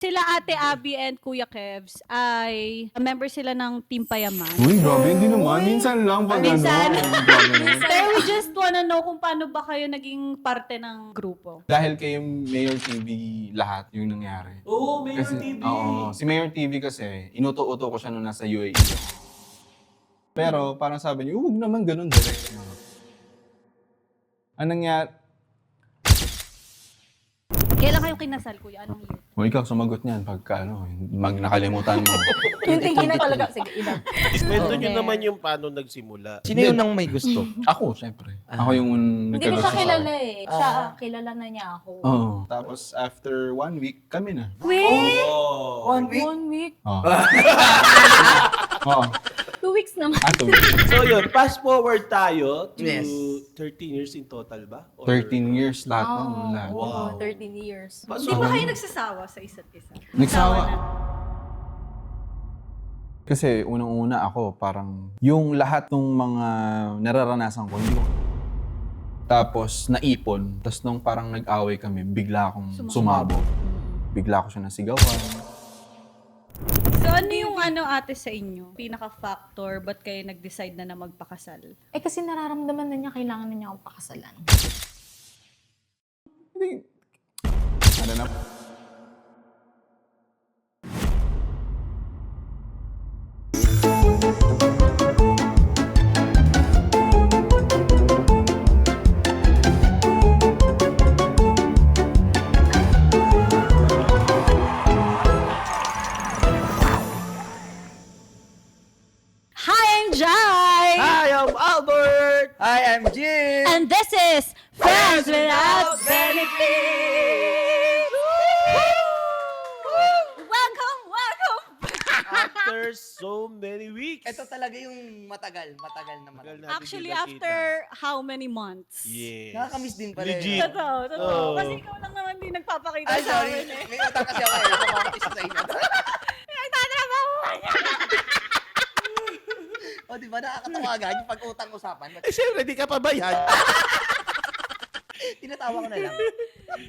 Sila Ate Abby and Kuya Kevs ay member sila ng Team Payaman. Uy, grabe, hindi naman. Minsan lang pag Minsan. ano. Pero we just wanna know kung paano ba kayo naging parte ng grupo. Dahil kay Mayor TV lahat yung nangyari. Oo, Mayor Kasi, TV. Oo, si Mayor TV kasi, inuto-uto ko siya nung nasa UAE. Pero parang sabi niya, huwag naman ganun direct. Anong nangyari? Kailan kayo kinasal, Kuya? Anong year? O ikaw, sumagot niyan pagka nakalimutan mo. Yung tingin na talaga. Sige, ilang. Kwento nyo naman yung paano nagsimula. Sino yung nang may gusto? Ako, syempre. Ako yung Hindi ko siya nagkagusto. kilala eh. Siya, kilala na niya ako. Oo. Tapos after 1 week, kami na. Wait! Oh. 1 week? 1 week? Oo. Oo. 2 weeks naman. Ato. So yun, fast forward tayo to Yes. 13 years in total ba? Or- 13 years lahat ng lahat. Oo, 13 years. Hindi ba kayo nagsasawa sa isa't isa? Nagsawa. Kasi unang-una ako, parang yung lahat ng mga nararanasan ko, hindi ko. Tapos naipon. Tapos nung parang nag-away kami, bigla akong sumabog. Bigla ako siya nasigawan. So ano yung ate sa inyo? Pinaka-factor, ba't kayo nag-decide na magpakasal? Eh kasi nararamdaman na niya, kailangan na niya akong pakasalan. Hindi. Ano na? Hi, I'm Jai! Hi, I'm Albert! Hi, I'm Jim! And this is Friends Without Benefits! Welcome, welcome! After so many weeks. Ito talaga yung matagal na matagal. natin Actually, di after how many months? Yes. Nakakamiss din pala. Legit. Totoo. Oo. Kasi ikaw lang naman din nagpapakita Ay, sa sorry. amin eh. May utang kasi ako eh. Kumakapis sa inyo. Nagtatrabaho ka niya! O, di ba? Nakakatawa agad yung pag-utang usapan. Eh, syempre, di ka pa bayad. Tinatawa ko na lang.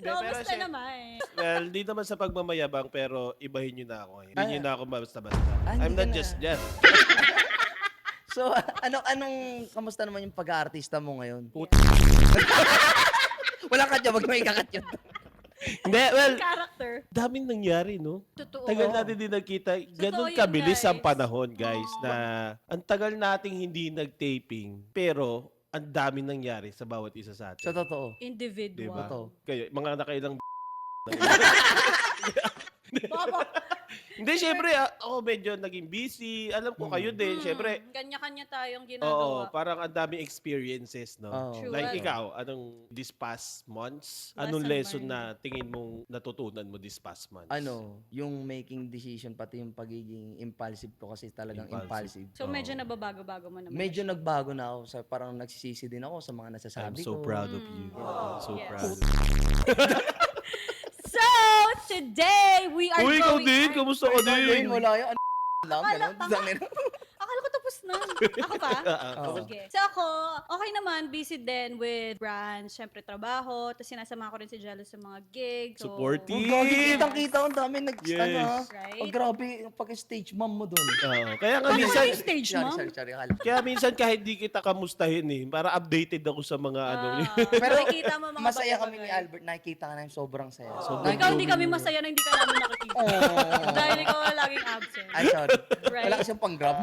Kamusta siya- naman? Well, di naman sa pagmamayabang, pero ibahin nyo na ako. Hindi nyo na ako basta-basta. Ah, I'm hindi not ka na. just that. So, kamusta naman yung pag-aartista mo ngayon? Wala ka dyan, wag mo ikakat yun. Hindi, well, Character. daming nangyari, no? Totoo. Tagal natin din nagkita. Ganun yun, kabilis guys. ang panahon, guys, na ang tagal nating hindi nag-taping, pero ang daming nangyari sa bawat isa sa atin. Sa totoo. Individual. Diba? Totoo. Kayo, mga nakailang Baba. Hindi, syempre, ako medyo naging busy. Alam ko kayo din, syempre. Kanya-kanya tayong Oo, ginagawa. parang ang daming experiences, no? Oo. True. Like ikaw, anong this past months? Anong lesson na tingin mong natutunan mo this past months? Yung making decision, pati yung pagiging impulsive ko kasi talagang Impulsive. impulsive. So medyo nababago-bago mo naman. Medyo nagbago na ako. Parang nagsisisi din ako sa mga I'm nasasabi so ko. proud of you. I'm so Yes. proud. So, today, we are Uy, ikaw going... din? Kamusta ka Ay, din? wala yun. Lang, Akala ganun. pa nga. Dangin. Akala ko tapos na. Ako pa? Oo. Sige. So ako, okay naman, busy din with brands, syempre trabaho, tapos sinasama ko rin si Jello sa mga gigs. So, Supportive. Oh, grabe, kitang-kita ang dami Yes. Right? Oh, grabe, yung pag-stage mom mo doon. Oo. Kaya nga Ano minsan, yung stage, ma'am? Sorry. Akala. kaya minsan kahit di kita kamustahin eh, para updated ako sa mga ano. Pero nakikita mo mga masaya kami ni bagay-bagay. Albert. Nakikita ka namin sobrang saya. Ikaw hindi kami masaya na hindi ka namin nakikita. Oh. Dahil ikaw laging absent. Ay, sorry. Right. Wala kasi pang-grab.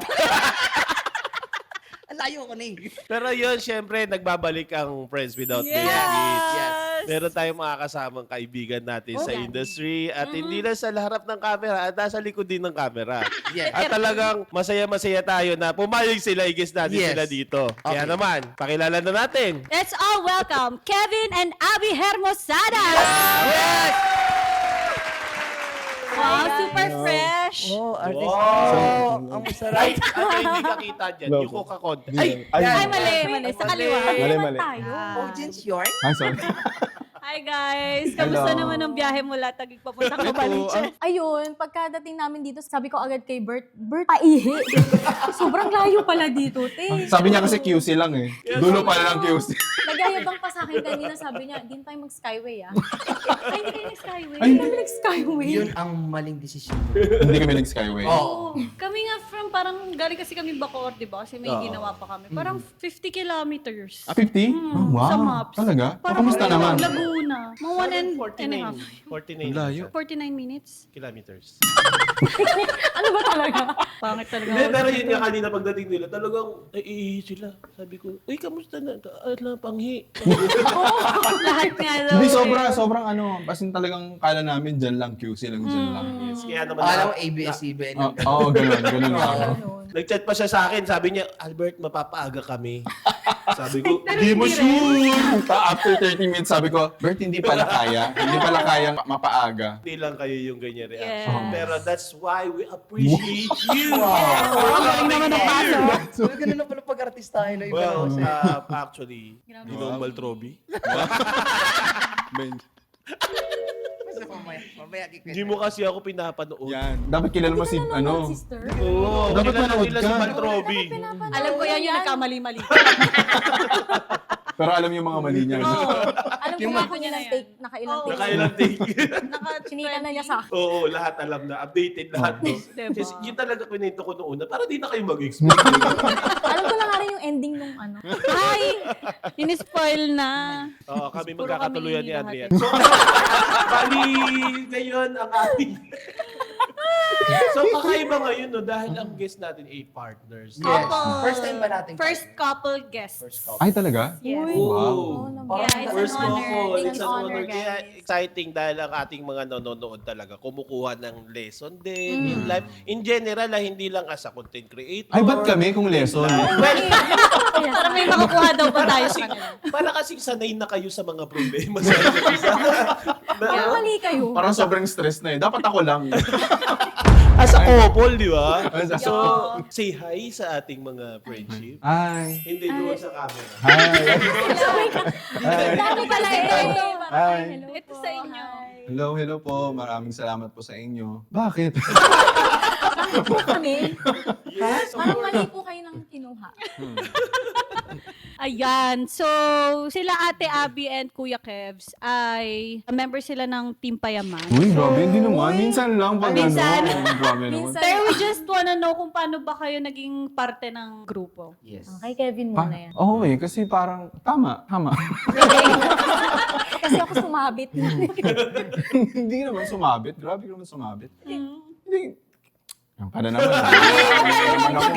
Ang layo ko na eh. Pero yun, syempre, nagbabalik ang Friends Without Yes! Benefits. Yes. Meron tayong mga kasamang kaibigan natin sa Okay. industry at hindi lang sa harap ng camera at nasa likod din ng camera. Yes. At talagang masaya-masaya tayo na pumayag sila, i-guess natin Yes. sila dito. Kaya Okay. naman, pakilala na natin. Let's all welcome Kevin and Abby Hermosada! Yes! Wow, super fresh! Oh, artist. Wow. Oh, ang masarap. Right? Ano hindi ka kita dyan? Yung Coca-Cola. Ay! Ay, mali. Sa kaliwa. Mali. Tayo. Oh, Jins York? Ay, sorry. Hi guys! Kamusta Hello. naman ang biyahe mula Taguig papuntang Novaliches? Ayun, pagkadating namin dito, sabi ko agad kay Bert, paihi. Sobrang layo pala dito, te. Sabi niya kasi QC lang eh. Dulo pala ng QC. Nagyayabang pa sa akin kanina, sabi niya, hindi na tayo mag-skyway ah. Ay, hindi kayo nag-skyway. Ay, Hindi na nag-skyway. Yun ang maling desisyon. Hindi kami nag-skyway. Oo. Kami nga parang galing kasi kami Bacoor, di ba? Kasi may ginawa pa kami. Parang 50 kilometers. 50? Oh, wow. Sa maps. Talaga? Parang Kamusta naman? Laguna. Mga 1 and a half. 49 Layo. 49 minutes. kilometers. Ano ba talaga? Pangit talaga. Hindi, pero yun nga kanina pagdating nila, talagang naiihi sila. Sabi ko, uy, kamusta na? Panghi. Lahat nga daw. Hindi, eh. sobrang ano. Kasi talagang kala namin dyan lang, QC lang dyan lang. Yes, kaya naman Alam mo, ABS-CBN. Oo, ganun lang. nag-chat pa siya sa akin, sabi niya, Albert, mapapaaga kami. Sabi ko, hindi mo sure. After 30 minutes, sabi ko, Bert, hindi pala kaya. Hindi pala kaya mapaaga. Hindi lang kayo yung ganyan reaction. Yes. Pero that's why we appreciate you. Galing naman ang paso. So, ganun na pala pag-artistahin na iba Well, kasi. actually, Grabe. you know Maltrobi? Basta mamaya kikwento. Hindi mo kasi ako pinapanood. Yan. Dapat kilala mo si, ano. Sister? Oo, Dapat kilala manood nila ka. si Maltrobi. Alam ko yan yung nagkamali-mali. Pero alam yung mga mali niya. Alam ko Yung nga mga- kung ilang take, nakailang Oo. take. Nakailang take. Chinika na niya sa akin. Oo, lahat alam na. Updated lahat. No? Diba? Kasi yun talaga kwento ko noon na para di na kayo mag-explain. Alam ko na nga rin yung ending nung ano. Ay! Ini-spoil na. Oo, kami Puro magkakatuluyan kami ni Adrian. lahat. So, bali ngayon ang ating... So, kakaiba ngayon, no? Dahil ang guest natin ay partners. Yes. Couple. First time ba natin? First couple guest. First couple. Ay, talaga? Yes. Wow. Yeah, it's First an honor. couple. It's It's an an honor, honor. Kaya guys. exciting dahil ang ating mga nanonood talaga kumukuha ng lesson din in life. In general, hindi lang as a content creator. Ay, ba't kami kung lesson? Para may makukuha daw pa tayo sa kanila. Para kasing sanay na kayo sa mga problema sa isa't isa. Parang mali kayo. Parang sobrang stress na eh. Dapat ako lang. As a couple, di ba? As a So, say hi sa ating mga friendship. Hi. Hindi doon sa camera. Hi. Dami pala ito. Hi. Ito sa inyo. Hello po. Maraming salamat po sa inyo. Bakit? Kami. Yes, of Parang course. mali po kayo ng kinuha. Ayan. So, sila Ate Abby and Kuya Kevs ay member sila ng Team Payaman. Uy, grabe. Hindi naman. Minsan lang pag Minsan. ano. Grabe naman. Minsan. Pero we just wanna know kung paano ba kayo naging parte ng grupo. Yes. Kay Kevin muna yan. Oo eh. Kasi parang, tama. Kasi ako sumabit. Hindi naman sumabit. Grabe ka naman sumabit. Mm. Hindi. Yung kada naman. Naman ako.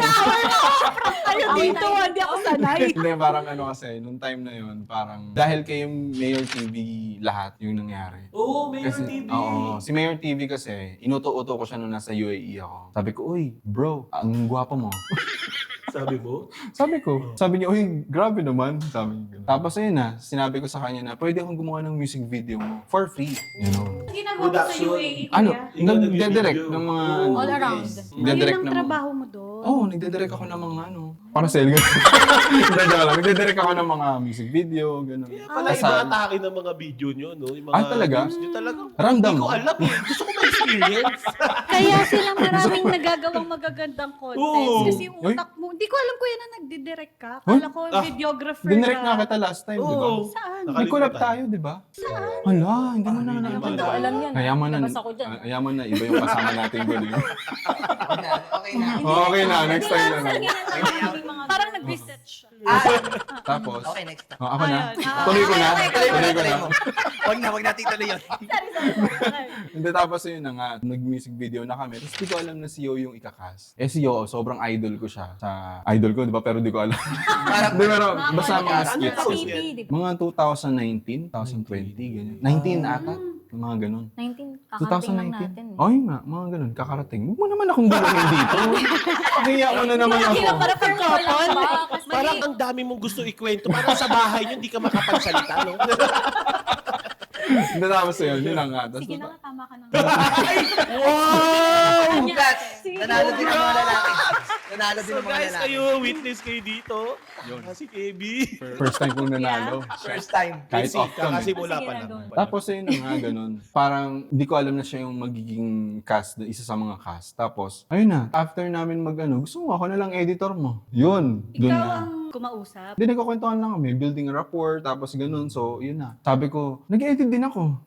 Ayun dito, hindi ako sanay. Hindi, parang ano kasi, nung time na yun, parang dahil kay Mayor TV lahat yung nangyari. Oo, Mayor Kasi, TV. oo, si Mayor TV kasi, inuto-uto ko siya nung nasa UAE ako. Sabi ko, uy, bro, ang gwapo mo. Sabi mo? Sabi niya, uy, grabe naman. Sabi niya. Tapos ayun na, sinabi ko sa kanya na, pwede akong gumawa ng music video mo for free. You know. Ginagawa mo sa Production. UAE, Ano, Kuya? nagde-direct ng mga... All around. Nagde-direct Yun ang ng trabaho mo doon. Oo, nagde-direct ako ng mga ano. Para sale. Hindi, joke lang. Nagde-direct ako ng mga music video, gano'n. Pala iba atake ng mga video nyo, no? Yung mga talaga? views nyo talagang. Ramdam Hindi ko mo? alam eh. Gusto ko ma-experience. Kaya sila maraming nagagawang magagandang contents. Oo. Kasi yung Uy. utak mo, hindi ko alam kuya na nagdidirect ka. Kala ko videographer Dinirect ka. nga kita last time, di ba? Oo. Saan? May collab tayo, di ba? Saan? Hala, hindi mo na Hindi naman. ko alam yan. Ayaman na. Labas ako dyan. Ayaman na, iba yung kasama natin doon. Eh. Okay na. Okay na, next time na lang. Parang nag-reset siya. Tapos, Okay, next time. ako na. Ayun. Tuloy ko na. Tuloy mo na, Tuloy ko tuloy na. mo. Huwag natin tuloy yun. Hindi, tapos yun na nga, nag-music video na kami. Tapos di ko alam na si Yo yung ikakas. Eh si Yo, sobrang idol ko siya. Sa idol ko, di ba? Pero di ko alam. Di pero, basta mga skits. Ano TV, di ba? Mga 2019, 2020, ganyan. 19 ata. Yung mga ganun. 19, kakarating lang natin. 2019? Ay nga, mga ganun, kakarating. Huwag mo naman akong bulungin dito. Pahiya mo na naman ako. Hirap para per couple. Parang ang dami mong gusto ikwento. Parang sa bahay nyo, hindi ka makapagsalita, no? Hindi, tapos yun, yun lang nga. Tapos, Sige na nga, tama ka na. Wow! Congrats! Nanalo din ang mga lalaki. Nanalo din So ang mga guys, lalaki. kayo, witness kayo dito. Si KB. first time kong nanalo. First time. Kahit off kami. Kakasimula Sige pa na lang. doon. Tapos ayun na nga, ganun. Parang hindi ko alam na siya yung magiging cast, isa sa mga cast. Tapos, ayun na, after namin gusto mo, ako na lang editor mo. Yun, dun Ikaw na. ang kumausap? Hindi, nagkukwentuhan lang kami, building rapport, tapos ganun. So, yun na. Sabi ko, nag-edit din ako.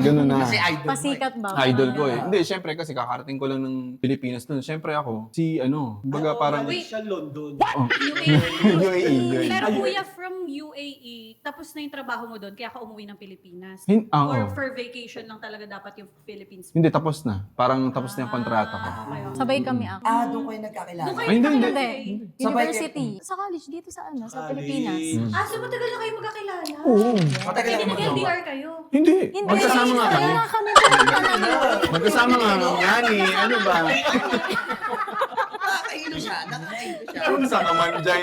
Ganun na. Kasi idol mo eh. Pasikat ba? Idol ko eh. Hindi, syempre kasi kakarating ko lang ng Pilipinas nun. Syempre ako, baga parang... Balik siya London. UAE. Pero kuya, from UAE, tapos na yung trabaho mo doon, kaya ka umuwi ng Pilipinas? Oo. Or for vacation lang talaga dapat yung Philippines? Hindi, tapos na. Parang tapos na yung kontrata ko. Okay. Sabay kami ako. Doon kayo nagkakilala. Doon kayo Ay, hindi, hindi. nakakilala. Sabay University. Sa college, dito sa sa College. Pilipinas. So matagal na kayo magkakilala? Oo. Matagal Hindi na nag-LDR kayo? Hindi. Hindi. Magkasama nga kami. Kaya kami Magkasama nga kami. Ano ba? Nakakailo siya. Kung saan ka man dyan.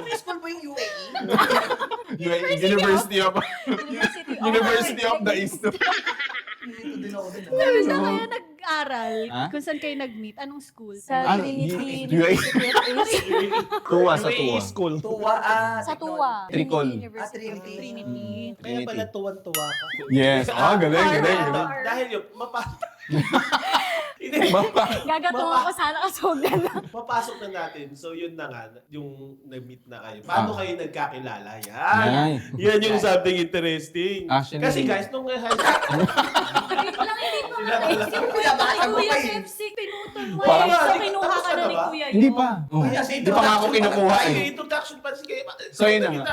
May school po yung UAE. University of University the East. Dito din ako din. Pero saan kayo nag-aral? Ha? Kung saan kayo nag-meet? Anong school? Sa Ano, Trinity UAE? University of Ace. Tuwa sa UAE tuwa. school. Tuwa, Sa Tuwa. Tricol. Trinity University. Trinity. Trinity. Kaya pala tuwan-tuwa ka. Yes. Galing. Dahil yun, Hindi, Gagatungan ko sana kasugan na. papasok na natin. So yun na nga, yung nag-meet na kayo. Paano kayo nagkakilala? Ay. Yan yung something interesting. Actually, Kasi guys, nung high school, Wait lang, hindi ko Sila naisip. talaga. Kuya, baka Ako Kuya pa eh. FC, pinutol mo Parang- eh. So, kinuha Tapos ka na na ni ba? Kuya Hindi yun. pa. Oh. Hindi pa nga ako kinukuha Ay, eh. introduction pa sige. So, yun na nga.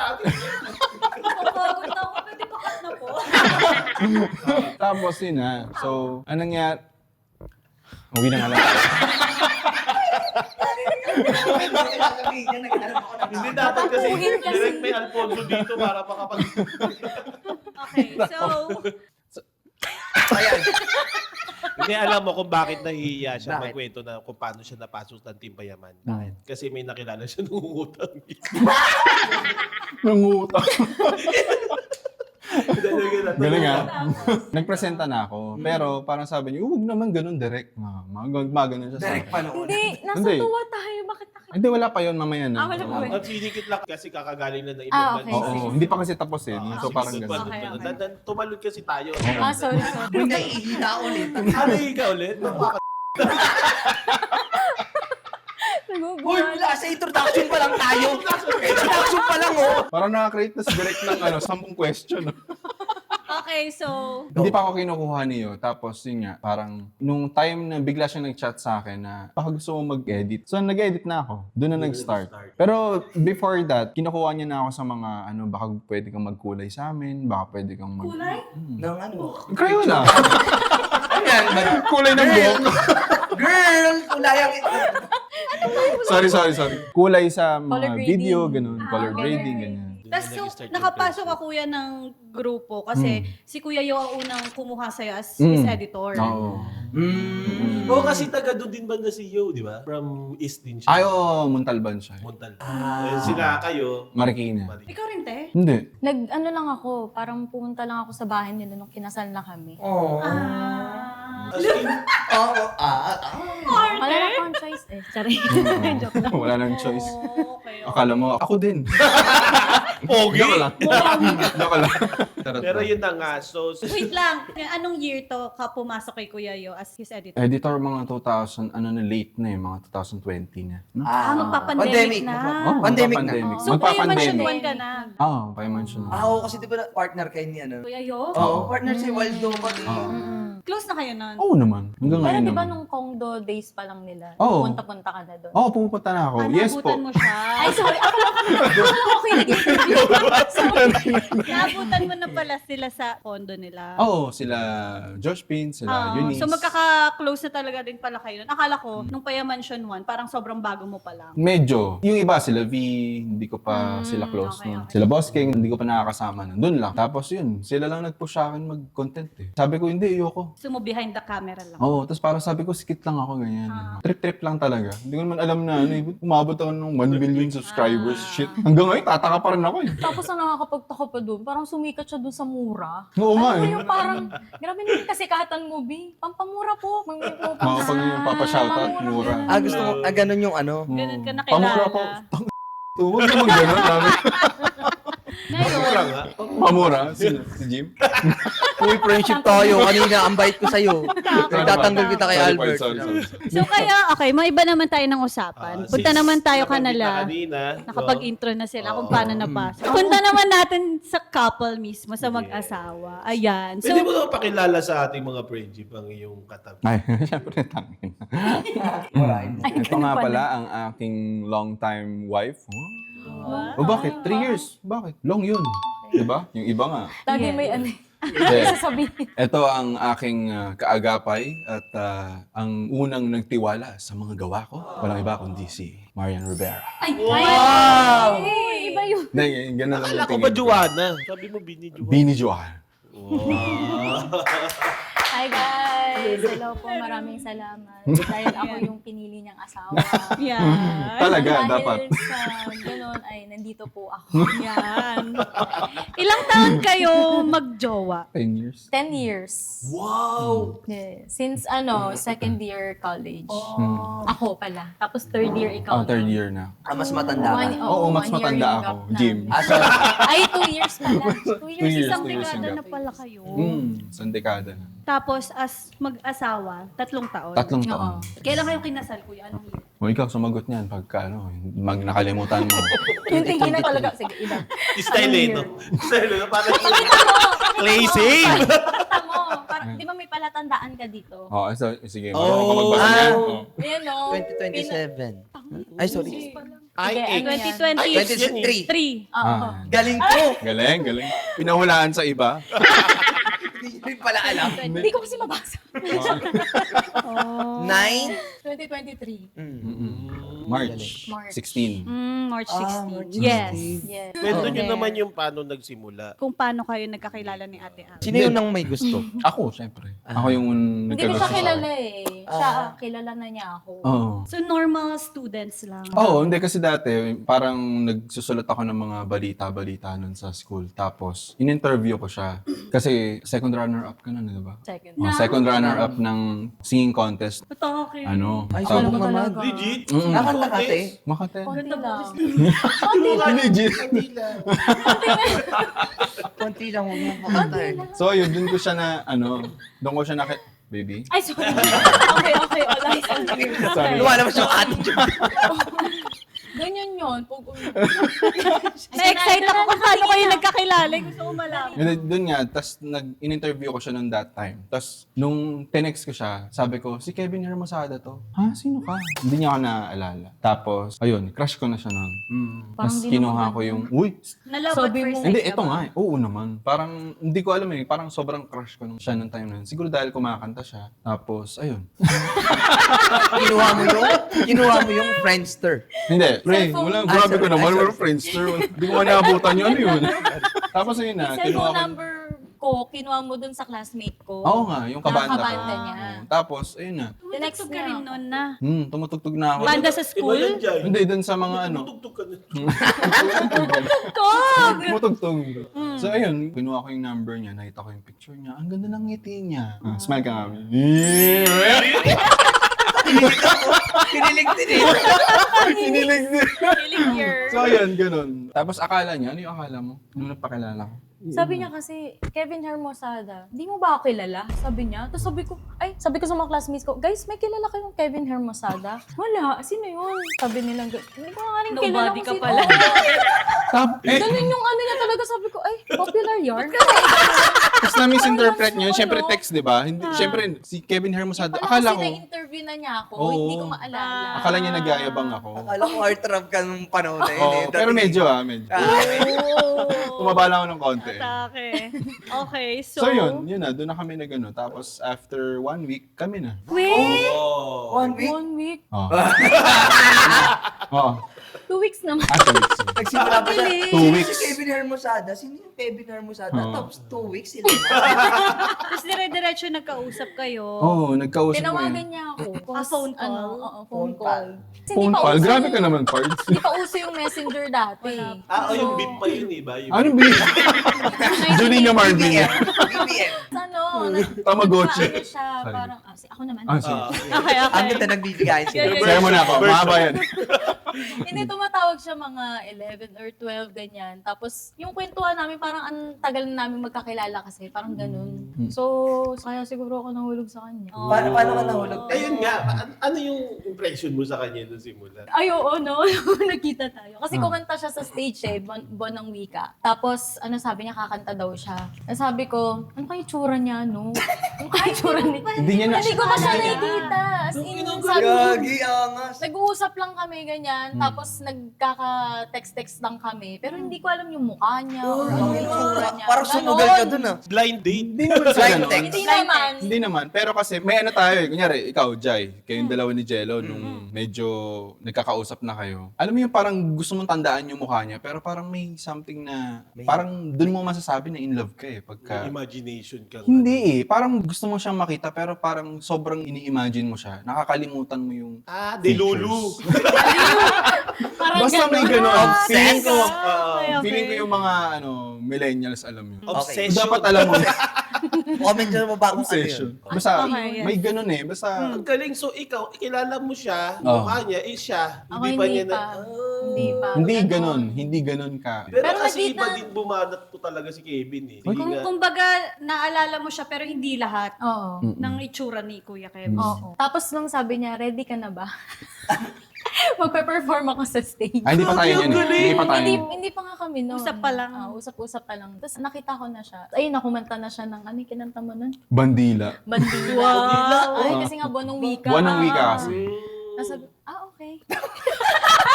Napapagod na ako. Pwede pa cut na po. Tapos yun na. So, anong nga? Uwi na nga lang tayo. Hindi dapat kasi Tapuhin kasi. direct may Alfonso dito para makapag... Okay, so, Ayan. Hindi alam mo kung bakit nahihiya siya Bakit? magkwento na kung paano siya napasok ng Team Payaman. Bakit? Kasi may nakilala siya nung utang. Nangutang. Galing ah. nga. Nagpresenta na ako. Pero parang sabi niya, huwag naman ganun direct. Maganon siya sa Direct akin. pa noon. Hindi, nasa Hindi. Tuwa tayo. Bakit nakita? Hindi, wala pa yun mamaya na. wala pa ba? Ang sinikit lang kasi kakagaling na ng Ah, ibang okay. bansa. Oo, hindi pa kasi tapos eh. So Sige, parang doon pa, ganun. Okay, doon pa. okay. Tumalun kasi tayo. Sorry. Uy, naiihina ulit. Ano ka ulit? Uy, Uy, wala sa introduction pa lang tayo. Introduction pa lang, oh. Parang nakakreate na si direct ng 10 question. okay, so, Hindi pa ako kinukuha niyo. Tapos yun nga, parang nung time na bigla siyang nag-chat sa akin na baka gusto mo mag-edit. So nag-edit na ako. Doon na nag-start. Pero before that, kinukuha niya na ako sa mga baka pwede kang magkulay sa amin, baka pwede kang mag... kulay? Nang ano? Crayon na! Ayan, kulay ng buhok. girl, kulayang ito. sorry. Kulay sa mga Color grading. video, ganun. Color okay. grading, ganyan. Tapos so, nakapasok ako kuya ng grupo kasi si Kuya Yo ang unang kumuha sa'yo as his editor. Oo. Oo, kasi taga doon din banda si Yo, di ba? From East din siya. Ay, oo, Montalban siya. Montal. Sila kayo. Marikina. Ikaw rin, te? Hindi. Ano lang ako, parang pumunta lang ako sa bahay nila nung kinasal na kami. Oh. As in, Wala na akong choice eh. Sorry. Joke lang. Wala nang choice. Oh, okay. Akala mo, ako din. Pogi! Joke lang. Joke lang. Pero yun na nga. So, Wait lang. Anong year to ka pumasok kay Kuya Yo as his editor? Editor mga 2000, late na eh, mga 2020 na. No? Magpa-pandemic na. Oh, Pandemic na. magpa-pandemic. So, Kuya Mansion Magpa-pandemic. 1 ka na. Oo, pa-mention. Oo, kasi di ba partner kayo ni ano? Kuya Yo? Oo, partner si Waldo pati. Close na kayo nun? Oo naman. Hanggang Pero ngayon di ba naman. nung Kongdo days pa lang nila, Oo. punta-punta ka na doon? Oo, pupunta na ako. Yes po. Naabutan mo siya. Ay, sorry. Ako okay nag-interview. Naabutan mo na pala sila sa condo nila. Oo, sila Josh Pin, sila Eunice. So magkaka-close na talaga din pala kayo nun. Akala ko, nung Payamansion 1, parang sobrang bago mo pa lang. Medyo. Yung iba, sila V, hindi ko pa sila close okay, nun. okay. Sila Boss King, hindi ko pa nakakasama nun. Doon lang. Tapos yun, sila lang nag-push sa akin mag-content eh. Sabi ko, hindi, ayoko. So mo behind the camera lang. Oo, tapos parang sabi ko, skit lang ako, ganyan. Trip-trip lang talaga. Hindi ko naman alam na, umabot ako ng 1 billion subscribers. Shit. Hanggang ngayon, tataka pa rin ako eh. Tapos ang nakakapagtaka pa doon, parang sumikat siya doon sa mura. Oo nga Ano eh. yung parang, grabe naman kasi kahatan mo, B. Pampamura po. Mga Pag yung papashoutout, mura. Gusto mo, ganun yung ano? Ganun ka Pamura nakilala. po. Huwag naman gano'n. Sabi. Mura nga. Mamura? Si Jim? Uy, friendship tayo. Kanina, ang bait ko sa'yo. Nagtatanggol kita kay Albert. Sorry. So kaya, okay, maiba naman tayo ng usapan. Punta naman tayo kanila. Kanina. Nakapag-intro na sila kung paano napasok. Punta naman natin sa couple mismo, sa mag-asawa. Ayan. So, Pwede mo naman pakilala sa ating mga friendship ang iyong katabi. Ay, syempre tangin. Ito nga pala ang aking long-time wife. wow. O bakit? 3 years. Bakit? Long yun. Diba? Yung iba nga. Lagi may ano. Hindi. Sasabihin. Ito ang aking kaagapay at ang unang nagtiwala sa mga gawa ko. Walang iba kundi si Marian Rivera. Wow! Iba yun. Hindi, ganun lang Akala yung ko tingin ba Joanna? Sabi mo Bini Joanna. Bini Joan. Hi guys! Hello po, maraming salamat. Dahil ako yung pinili niyang asawa. Yan. Talaga, Dahil dapat. sa ganun ay nandito po ako. Yan. Ilang taon kayo magjowa? 10 years. 10 years. Wow! Yeah. Since second year college. Hmm. Ako pala. Tapos third year ikaw. Oh, 3rd year na. Mas matanda ka. Oo, mas 1 year matanda yung ako. gap namin. Jim. Ay, 2 years pala. 2 years. years, Isang 2 years dekada yung na gap. pala kayo. Isang dekada na. Tapos, as mag-asawa, 3 taon. 3 taon. Kailan kayo kinasal, kuya? Anong year? O ikaw, sumagot niyan pagka nakalimutan mo. Yung tingin na talaga. Sige, ilan. Style eh, no? Style eh, no? Parang play safe! Basta mo. Parang, di ba may palatandaan ka dito? Oh, so, sige. Marunong ka magbasa niyan. Oh. Ayan o. 2027. Ay, sorry. Ay, Sige, ano ex. yan? 2023. 23. Oo. Galing ko! Galing. Pinahulaan sa iba. Hindi pala alam. Hindi ko kasi mabasa. 9? 2023. March March. 16. March 16. March Yes. Yes. Kwento nyo Okay. naman yung paano nagsimula. Kung paano kayo nagkakilala ni Ate Al. Sino yung nang may gusto? Ako, syempre. Ako yung Hindi ko siya nagkagusto sa kilala akin. eh. Siya, kilala na niya ako. Oo. So, normal students lang. Oo, hindi kasi dati, parang nagsusulat ako ng mga balita-balita nun sa school. Tapos, in-interview ko siya. Kasi second runner-up ka nun, di ba? Second. Second runner-up ng singing contest. Ito, okay. Ano? Ay, tawag- sino naman? Legit? Nakanta ka, te? Makate. Konti lang. Legit. Konti lang, huwag mo pakanta eh. So, ayun, dun ko siya doon ko siya baby. Ay, sorry. Okay. All eyes on you. Sorry. Lumalabas yung ate dyan. Ganyan yun. Na-excite ako kung paano kayo nagkakilala. Gusto ko malaman. Doon nga, tas in-interview ko siya noong that time. Tas nung tinext ko siya, sabi ko, si Kevin Hermosada to. Ha? Sino ka? Hindi niya ako naaalala. Tapos, ayun, crush ko na siya noon. Tas di kinuha ko yung, uy, Na-love Sabi at first mo- sight hindi, ka ito ba? nga eh. Oo naman. Parang, hindi ko alam eh. Parang sobrang crush ko nung siya nung time na yun. Siguro dahil kumakanta siya. Tapos, ayun. Kinuha mo yung Friendster. Hindi, pre, wala, grabe ko naman. Wala Friendster. Hindi ko nga naabutan yun. Ano yun? Tapos ayun na, Yung kinuha cellphone ko. number ko, kinuha mo dun sa classmate ko. Oo nga, yung kabanda ko. Kabanda niya. Tapos, ayun na. Tinext Tumutugtog ka niya rin ako. noon na. Tumutugtog na ako. Banda sa Iba school? yan dyan. Hindi, dun sa mga ano. Tugtog ka na. Tugtog! Tumutugtog. So, ayun, kinuha ko yung number niya, nakita ko yung picture niya. Ang ganda ng ngiti niya. Smile ka nga. Kinilig din eh. Kinilig din. Feeling year. So, ayun, ganun. Tapos, akala niya, ano yung akala mo? Nung napakilala ko. Sabi niya kasi, Kevin Hermosada, di mo ba ako kilala? Sabi niya. Tapos sabi ko sa mga classmates ko, guys, may kilala kayong Kevin Hermosada? Wala, sino yun? Sabi nila, hindi ko nga rin kilala Nobody kung ka sino. pala. Ganun yung ano niya talaga. Sabi ko, ay, popular yarn. Tapos na-misinterpret niyo, Ano? syempre text, di ba? Hindi, syempre, si Kevin Hermosada, akala ko, na-interview na niya ako, Oo. hindi ko maalala. akala niya nag-aayabang ako. Akala ko heartthrob ka nung panahon na yun Oo, eh. pero medyo. Tumaba lang ako ng konti. Atake. Okay, So yun na, doon na kami nag-ano. Tapos after 1 week, kami na. Wait! Oh. 1 week. 1 week. Oo. Oo. 2 weeks naman. 2 weeks. Nagsimula pa siya. 2 weeks. Si Kevin Hermosada. Sino yung Kevin Hermosada? Oo. Tapos 2 weeks sila. Tapos dire-diretso nagkausap kayo. Oo, nagkausap mo Tinawagan yun. niya ako. phone call? Oo, phone Phone call. Kasi Phone hindi pa call. uso Grabe ka yung- naman, Pards. Hindi pa uso yung messenger dati. Yung beep pa yun eh ba? Yung Ano ba yun? Julina Marvin. BBM. Ano? Tamagotchi. Ano siya, parang, ako naman. Ah, sige. Okay. Ang ganda nagbibigayan sila. Yeah, Kaya mo na ako. Mahaba yan. Hindi, tumatawag siya mga 11 or 12, ganyan. Tapos, yung kwentuhan namin, parang ang tagal na namin magkakilala kasi, parang ganun. So, kaya siguro ako nahulog sa kanya. Paano ka nahulog? Ayun nga, ano yung impression mo sa kanya nung simula? Ay, oo, no? Nagkita tayo. Kasi kumanta siya sa stage eh, Bon ng Wika. Tapos, sabi niya, kakanta daw siya. Sabi ko, ano kaya itsura niya, no? Ano kaya itsura niya? Hindi niya na Hindi ko pa siya nakikita. As in, sabi ko, Gagi, angas. nag-uusap lang kami ganyan, tapos nagkaka-text-text lang kami. Pero hindi ko alam yung mukha niya or ano yung itsura niya. Parang Ganon. sumugal ka dun ah. Blind date? Hindi naman sa Blind ganun. text. Hindi naman. Hindi naman. Pero kasi may ano tayo eh. Kunyari, ikaw, Jai. Kayong dalawa ni Jello nung medyo nagkakausap na kayo. Alam mo yung parang gusto mong tandaan yung mukha niya, pero parang may something na, parang dun mo masasabi na in love ka eh. Pagka, Imagination ka. hindi eh. Parang gusto mo siyang makita, pero parang sobrang ini-imagine mo siya. Nakakalimutan mo yung Delulu. Parang basta may ganon. gano'n. Feeling ko, Okay. feeling ko yung mga millennials alam yun. Obsession. Dapat alam mo. Comment nyo mo ba kung ano Obsession. yun? Basta, Okay, yes. may ganun eh. Basta, Ang galing. So, ikaw, ikilala mo siya, Oh. mukha niya, siya. Ako Hindi pa niya na... Hindi pa. hindi ganun. Hindi ganun ka. Pero, Pero kasi nag-date iba na- din bumanat po talaga si Kevin eh. Hindi nga. Kumbaga, naalala mo siya pero hindi lahat Oo. ng itsura ni Kuya Kevin. Oo. Tapos nung sabi niya, ready ka na ba? Magpe-perform ako sa stage. Ay, hindi pa tayo yun eh. Hindi pa tayo. Hindi pa nga kami noon. Usap pa lang. Usap-usap pa lang. Tapos nakita ko na siya. Ayun, nakumanta na siya ng, ano yung kinanta mo nun? Bandila. Bandila. Wow. Ay, kasi nga buwan ng wika. Buwan ng wika kasi. Nasabi, okay.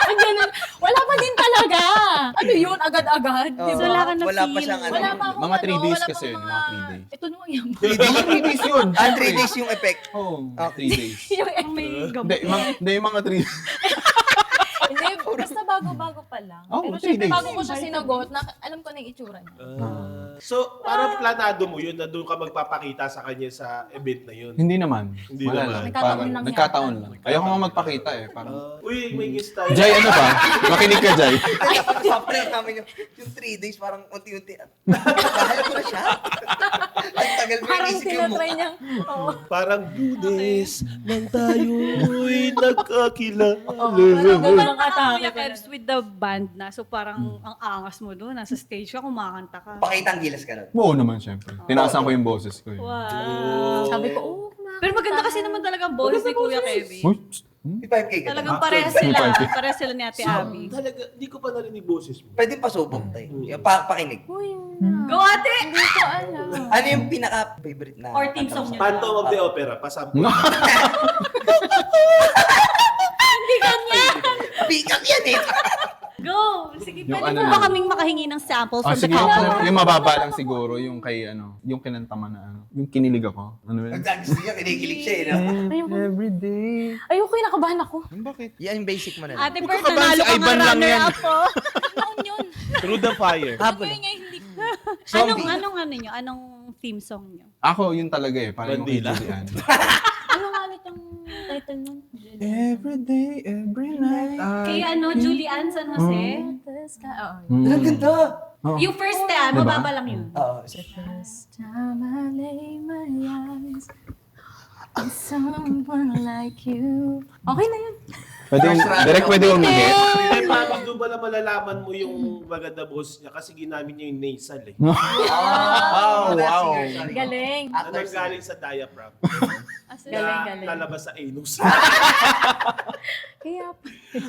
Ganun. Wala pa din talaga. Ano yun? Agad-agad. Oo. Diba? wala ka na Wala pa feel. siyang ano. Wala pa akong Mga 3 days wala pa kasi akong yun, mga 3 days. Ito naman yan. Mga 3 days yun. 3 days yung effect. Oo, 3 days. yung May Hindi, gamot. hindi yung mga 3 Hindi, basta bago-bago pa lang. Oh, Pero 3 syempre, days. bago ko siya sinagot, alam ko na yung itsura niya. So, parang planado mo yun na doon ka magpapakita sa kanya sa event na yun. Hindi naman. Hindi Wala naman. lang. Nagkataon Parang, lang nagkataon yata. lang. Ayoko nga magpakita eh. Parang, Uy, may guest tayo. Jai, ano ba? Makinig ka, Jai. Kapag namin yung 3 days, parang unti-unti. Bahal ko na siya. Ang tagal mo Parang inisip yung tinatry mukha. niya. Oo. Parang lunes nang tayo'y nagkakilala. Parang Parang atake Kuya ka Kevs with the band na. So parang ang angas mo doon. Nasa stage ka, kumakanta ka. Pakita ang gilas ka nun. Oo naman, syempre. Tinaasan ko yung boses ko eh. Wow. Sabi ko, oh, Pero maganda kasi naman talaga ang boses ni Kuya Kevin. Uy, May 5K ka Talagang naman. parehas sila. Parehas sila ni Ate Abby. Talaga, di ko pa narinig boses mo. Pwede pa subok tayo. Pakinig. uy, Go ate! hindi ko alam. Ano yung pinaka-favorite na? Or team song niyo. Phantom of the Opera, pasample. Pick-up yan eh. Go! Sige, Yung pwede ano mo lang. ba kaming makahingi ng samples Ah, from the sige, couple? yung mababa lang siguro, yung kay yung kinanta man na yung kinilig ako. Ano yun? Ang gusto niya, kinikilig siya eh. No? Every day. Ayoko, kinakabahan ako. Bakit? Yan yung basic mo na. Ate Huwag Bert, ka kabahan, nanalo si ka Ivan nga lang yan. runner-up po. Noon yun. Through the fire. Habol. Yun nga, hindi ko. Anong ano nyo? Anong theme song nyo? Ako, yun talaga eh. Parang yung kay Bandila. Julian. Ano nga ulit yung title nun? Every day, every night. Kay Julian San Jose? Oo. Ang ganda. Yung first time, Diba? mababa lang yun. Oo. First time I lay my eyes on someone like you. Okay na yun. Pwede yung, direct pwede yung hit. Eh, paano doon pala malalaman mo yung maganda boss niya kasi ginamit niya yung nasal eh. Wow. Galing. Anong galing sa diaphragm? Galing, galing. Lalabas sa anus. Kaya,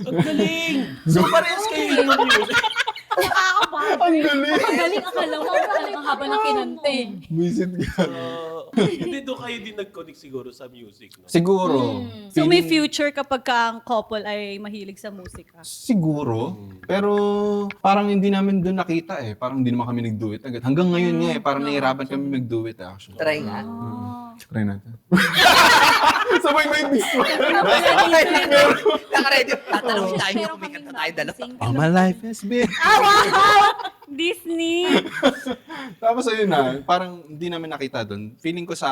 Ang galing! So parehas kayo yung music. Ang galing. ang galing akala mo, ang haba ng kinante. Visit ka. Hindi doon kayo din nag-connect siguro sa music. No? Siguro. So may feeling- future kapag ka ang couple ay mahilig sa musika. Siguro. Pero parang hindi namin doon nakita eh. Parang hindi naman kami nag-do it agad. Hanggang ngayon nga eh. Parang nahihirapan kami mag-do it actually. Try nga. Try natin. Sabay may gusto. Naka-ready. Tatanong tayo Pero kung may kaming kanta tayo dalawa. sing- All my life has been. Disney! Tapos ayun na, parang hindi namin nakita doon. Feeling ko sa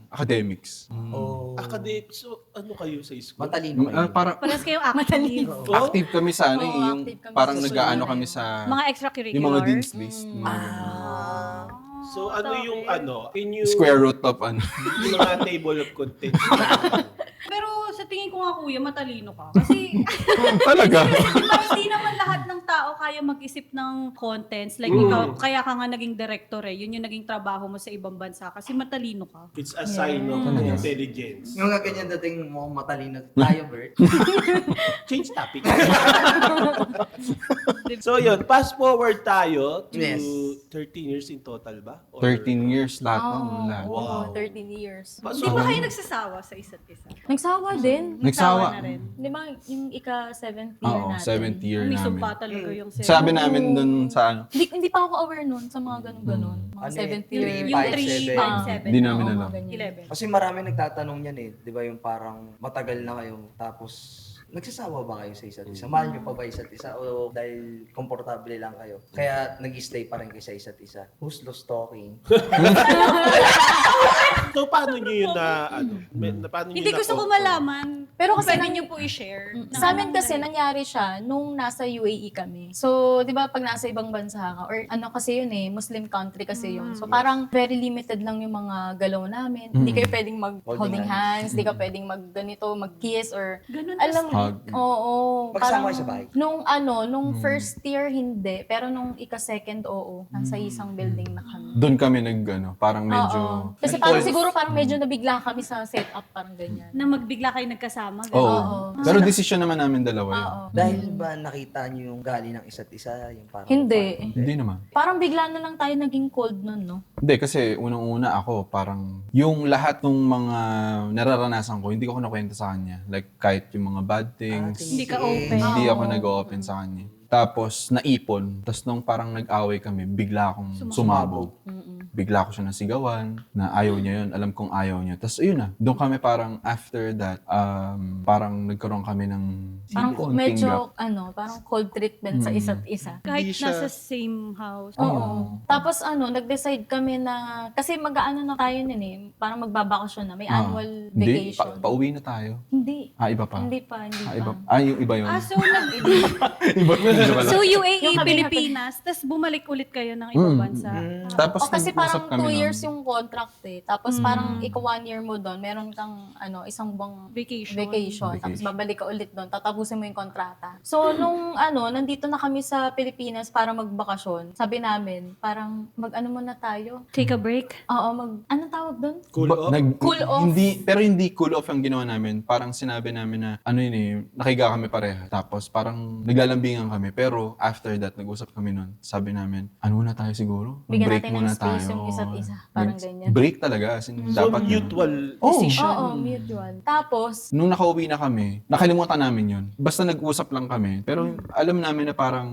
academics. Oh. Academic. So ano kayo sa school? Matalino kayo. Parang Parehas kayong active. active kami sa ano eh, Oo, yung active kami parang sa nag-aano susunod. kami sa Mga extracurricular. yung mga dean's list. So ano yung ano? Can you... Square root of ano. Yung mga table of contents. Pero sa tingin ko nga kuya, matalino ka. Kasi, Talaga? diba, hindi naman lahat ng tao kaya mag-isip ng contents. Like, ikaw, kaya ka nga naging director eh. Yun yung naging trabaho mo sa ibang bansa. Kasi matalino ka. It's a sign of Talaga. intelligence. Yung mga ganyan dating mo matalino tayo, Bert. Change topic. So yun, fast forward tayo to Yes. 13 years in total ba? Or- 13 years lahat ng Oo, lahat. oo, 13 years. Di ba kayo nagsasawa sa isa't isa? Nagsawa din. Nagsawa. na rin. Di ba yung ika-7th year Oo, natin? 7th year May namin. sumpa talaga yung Sabi namin dun sa ano, Hindi pa ako aware nun sa mga ganun-ganon. Mga Ano 7th eh, year. Yung 5, 3, 7. 5, 7. Di namin Oo, alam. mga ganyan. 11. Kasi marami nagtatanong yan eh. Di ba yung parang matagal na kayo, tapos nagsasawa ba kayo sa isa't isa? Mahal niyo pa ba isa't isa? O dahil komportable lang kayo? Kaya nag-stay pa rin kayo sa isa't isa? Who's lost talking? So paano nyo yun na, paano nyo Hindi gusto ko na-confirm? malaman. Pero kasi Pwede nang- niyo po i-share. Sa amin kasi nangyari siya nung nasa UAE kami. So, 'di ba pag nasa ibang bansa ka or ano kasi yun eh, Muslim country kasi yun. So, parang very limited lang yung mga galaw namin. Hindi kayo pwedeng mag-holding hands, hindi ka pwedeng mag-ganito, mag-kiss or Ganun alam mo, Hug. oo. Magsama kayo sa bahay? Nung first year hindi, pero nung ika-second oo, nasa isang building na kami. doon kami nag ano, parang medyo Oo. Kasi parang siguro parang medyo nabigla kami sa setup, parang ganyan. na magbigla kayo nagkasama. Oo. Ganun. Pero desisyon naman namin dalawa yun. Oo. Dahil ba nakita niyo yung gali ng isa't isa? Yung parang, Hindi. Hindi naman. Parang bigla na lang tayo naging cold nun, no? Hindi, kasi unang-una ako, parang yung lahat ng mga nararanasan ko, hindi ko nakwento sa kanya. Like, kahit yung mga bad things, Hindi ka open. hindi ako nag-open sa kanya. Tapos, naipon. Tapos, nung parang nag-away kami, bigla akong sumabog. Bigla ko siya nasigawan, na ayaw niya yun. Alam kong ayaw niya. Tapos, ayun na. Doon kami parang, after that, parang nagkaroon kami ng Parang konting medyo, gap. parang cold treatment sa isa't isa. Kahit Hindi siya- nasa same house. Oo. Tapos nag-decide kami na, kasi mag-ano na tayo nun eh, parang magbabakasyon na, may annual Hindi, vacation. pauwi na tayo. Hindi. Iba pa. Hindi pa. Iba. Yung iba yun. So, nag Iba medyo wala. so UAE, Yung kami- Pilipinas, tapos bumalik ulit kayo ng ibang bansa. Tapos, O kasi nag-usap parang kami 2 years nun. yung contract eh. Tapos parang ikaw 1 year mo doon, meron kang isang buwang Vacation. Tapos babalik ka ulit doon, tatapusin mo yung kontrata. So nung nandito na kami sa Pilipinas para magbakasyon, sabi namin, parang mag-ano muna tayo. Take a break. Oo, anong tawag doon? Cool Ba- off? Cool off. Hindi cool off ang ginawa namin. Parang sinabi namin na, yun eh, nakiga kami pareha. Tapos parang naglalambingan kami. Pero after that, nag-usap kami nun. Sabi namin, muna tayo siguro? Bigyan Mag-break natin ng muna space tayo. yung isa't isa. Parang ganyan. Break talaga. As in, So, dapat yun. mutual Oh. decision. Oo, mutual. Tapos, Nung nakauwi na kami, nakalimutan namin yun. Basta nag-usap lang kami. Pero alam namin na parang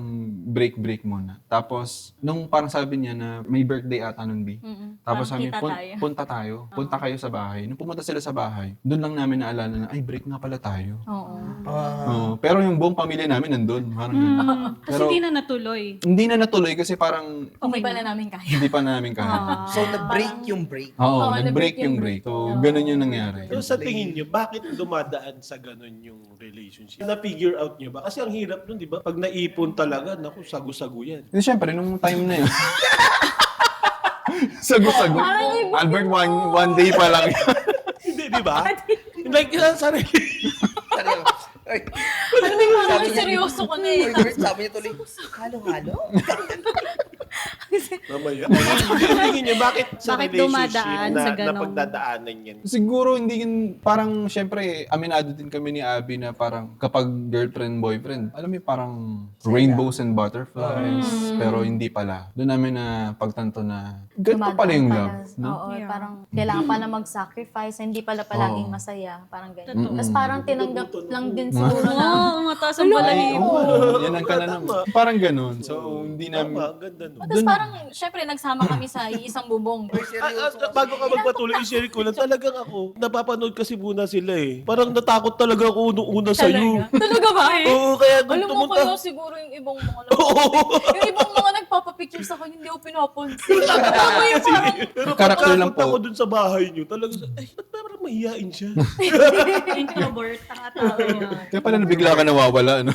break muna. Tapos, nung parang sabi niya na may birthday ata nun, B. Tapos Parang sabi, kita tayo." punta tayo. Punta kayo sa bahay. Nung pumunta sila sa bahay, doon lang namin naalala na, ay, break nga pala tayo. oo. Oo. Pero yung buong pamilya namin nandun. Parang ganun. Kasi Pero- hindi na natuloy. Hindi na natuloy kasi parang Hindi pala namin kaya. hindi pa namin kaya. So, na-break yung break. Oo, Oo, nag-break yung break. So, ganun yung nangyari. So sa tingin nyo, bakit dumadaan sa ganun yung relationship? Na-figure out nyo ba? Kasi ang hirap nun, di ba? Pag naipon talaga, naku, sagu-sagu yan. Hindi, syempre, nung time na yun. Sago-sago. Albert, one day pa lang. Hindi, di ba? Like, sa sarili. Sarili. Ay, Ano may parang seryoso ko na eh. Uy, Bert, sabi niya tuloy, halo-halo? Mamaya. Tingin nyo, bakit sa Bakit relationship dumadaan na, sa na ganong- pagdadaanan yan? Siguro hindi parang syempre aminado din kami ni Abby na parang kapag girlfriend boyfriend alam mo yung parang rainbows and butterflies pero hindi pala. Doon namin na pagtanto na ganito pala yung love, no? Oo, Yeah. parang kailangan pa na mag-sacrifice, hindi pala palaging masaya, parang ganyan. Tapos parang tinanggap lang din siguro na, Oo, mataas ang balahibo. Oo, yan ang kananam. Parang ganun. So hindi namin Tama, ang ganda nun. tapos parang, syempre, nagsama kami sa isang bubong. Uy, seryoso. Bago ka magpatuloy, i-share ko lang. Talagang ako, napapanood kasi muna sila eh. Parang natakot talaga ako nung una sa'yo. Talaga ba? Oo, kaya nung Alam mo tumunta. kayo, siguro yung ibang mga yung ibang mga nagpapapicture sa akin, hindi ako pinapansin. Tama yung parang, Pero Character lang pagkapunta po. ko dun sa bahay niyo, talagang, ay, ba't parang mahihain siya? Introvert, ang tao yan. kaya pala nabigla ka nawawala, no?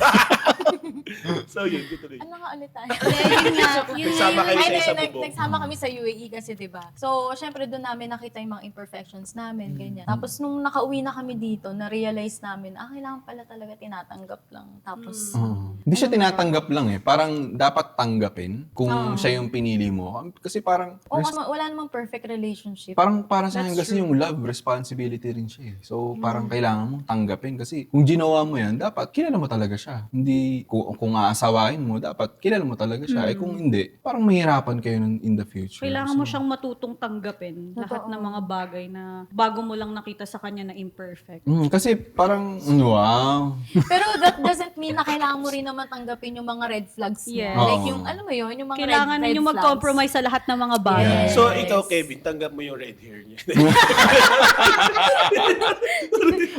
So yun, tuloy. Ano nga ulit tayo? Yun nga, yun Nagsama nga kayo yung- sa isang Ay, bubong. nagsama kami sa UAE kasi, di ba? So, syempre, doon namin nakita yung mga imperfections namin, ganyan. Tapos, nung nakauwi na kami dito, na-realize namin, kailangan pala talaga tinatanggap lang. Tapos, Hindi siya tinatanggap lang eh. Parang dapat tanggapin kung siya yung pinili mo. Kasi parang, kasi wala namang perfect relationship. parang para sa akin kasi yung love, responsibility rin siya eh. So, parang kailangan mong tanggapin. Kasi kung ginawa mo yan, dapat kilala mo talaga siya. Hindi, kung aasawain mo, dapat kilala mo talaga siya. Eh kung hindi, parang mahirapan kayo in the future. Kailangan mo So, siyang matutong tanggapin lahat ng mga bagay na bago mo lang nakita sa kanya na imperfect. kasi parang, wow. Pero that doesn't mean na kailangan mo rin naman tanggapin yung mga red flags niya. Yes. Like Oo. yung, alam mo yun, yung mga Kailangan red ninyo flags. mag-compromise sa lahat ng mga bagay. Yes. So ikaw, Kevin, tanggap mo yung red hair niya.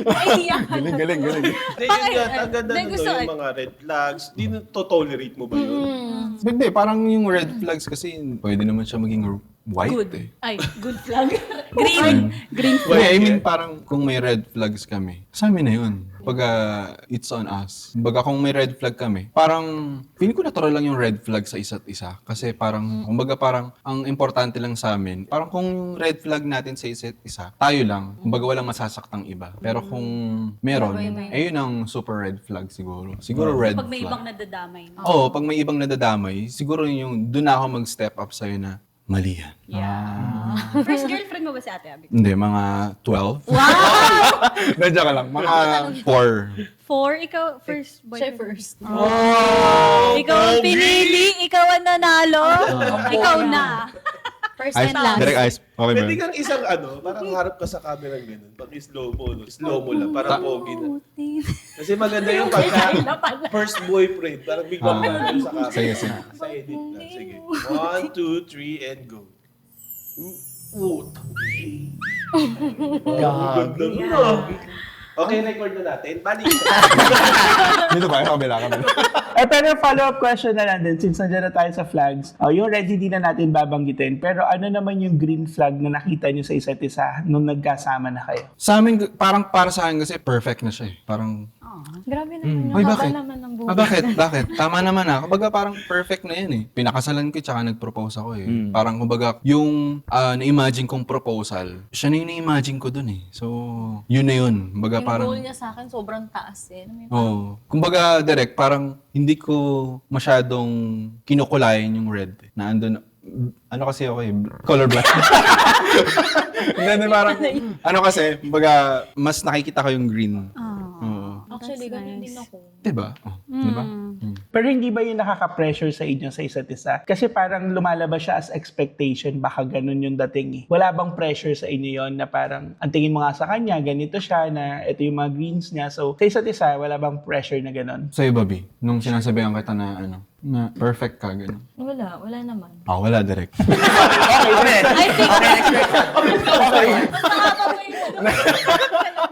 Ay, yan. Galing. Hindi, yun nga, ang ganda Hindi, nun, gusto- yung mga red flags. Di na to-tolerate mo ba yun? Hindi, parang yung red flags kasi pwede naman siya maging white Good. eh. Ay, good flag. Green. Green flag. Well, I mean, parang kung may red flags kami, sa amin na yun. Pagka it's on us. Baga kung may red flag kami, parang feeling ko natural lang yung red flag sa isa't isa. Kasi parang, kumbaga parang ang importante lang sa amin, parang kung yung red flag natin sa isa't isa, tayo lang. Kumbaga walang masasaktang iba. Pero kung meron, ayun ang super red flag siguro. Siguro red Pag may flag. ibang nadadamay. Oo, pag may ibang nadadamay, siguro yung doon ako mag-step up sa'yo na mali yan. Yeah. First girlfriend mo ba si Ate Abby? Hindi, mga 12. Wow! Medyo ka lang, mga 4. 4, ikaw first Siya boyfriend. first. Ikaw ang pinili, ikaw ang nanalo. Ikaw na. First Ice, and last. direct ice. Okay ba? Pwede yun? kang isang parang harap ka sa camera ganun. Pag slow mo, no? Slow mo lang, parang pogi na. Kasi maganda yung pagka first boyfriend, parang biglang ano sa camera. Sige, sige. Sa edit na, sige. 1, 2, 3, and go. Ganda mo. Okay, record na natin. Balik. Dito ba? Kabila. Pero follow-up question na lang din, since nandiyan na tayo sa flags. Yung red hindi na natin babanggitin, pero ano naman yung green flag na nakita nyo sa isa't isa nung nagkasama na kayo? Sa amin, parang para sa akin kasi perfect na siya eh. Parang, Grabe naman. Hoy, Yung bakit? haba naman ng buhay. Bakit? Tama naman ah. Kumbaga parang perfect na yan eh. Pinakasalan ko tsaka nag-propose ako eh. Parang kumbaga yung na-imagine kong proposal, siya na yung na-imagine ko dun eh. So, yun na yun. Kumbaga Yung parang, goal niya sa akin, sobrang taas eh. kumbaga direct, parang hindi ko masyadong kinukulayan yung red. Na andun, ano kasi ako eh, colorblind. Hindi, parang, ano kasi, kumbaga, mas nakikita ko yung green. Oo. Actually, That's ganyan nice. din ako. Diba? Oh, diba? Pero hindi ba yung nakaka-pressure sa inyo sa isa't isa? Kasi parang lumalabas siya as expectation, baka ganun yung dating eh. Wala bang pressure sa inyo yon na parang, ang tingin mo nga sa kanya, ganito siya, na ito yung mga greens niya. So, sa isa't isa, wala bang pressure na ganun? Sa'yo, Bobby, nung sinasabihan kita na ano, na perfect ka, gano'n. Wala naman. Wala direct.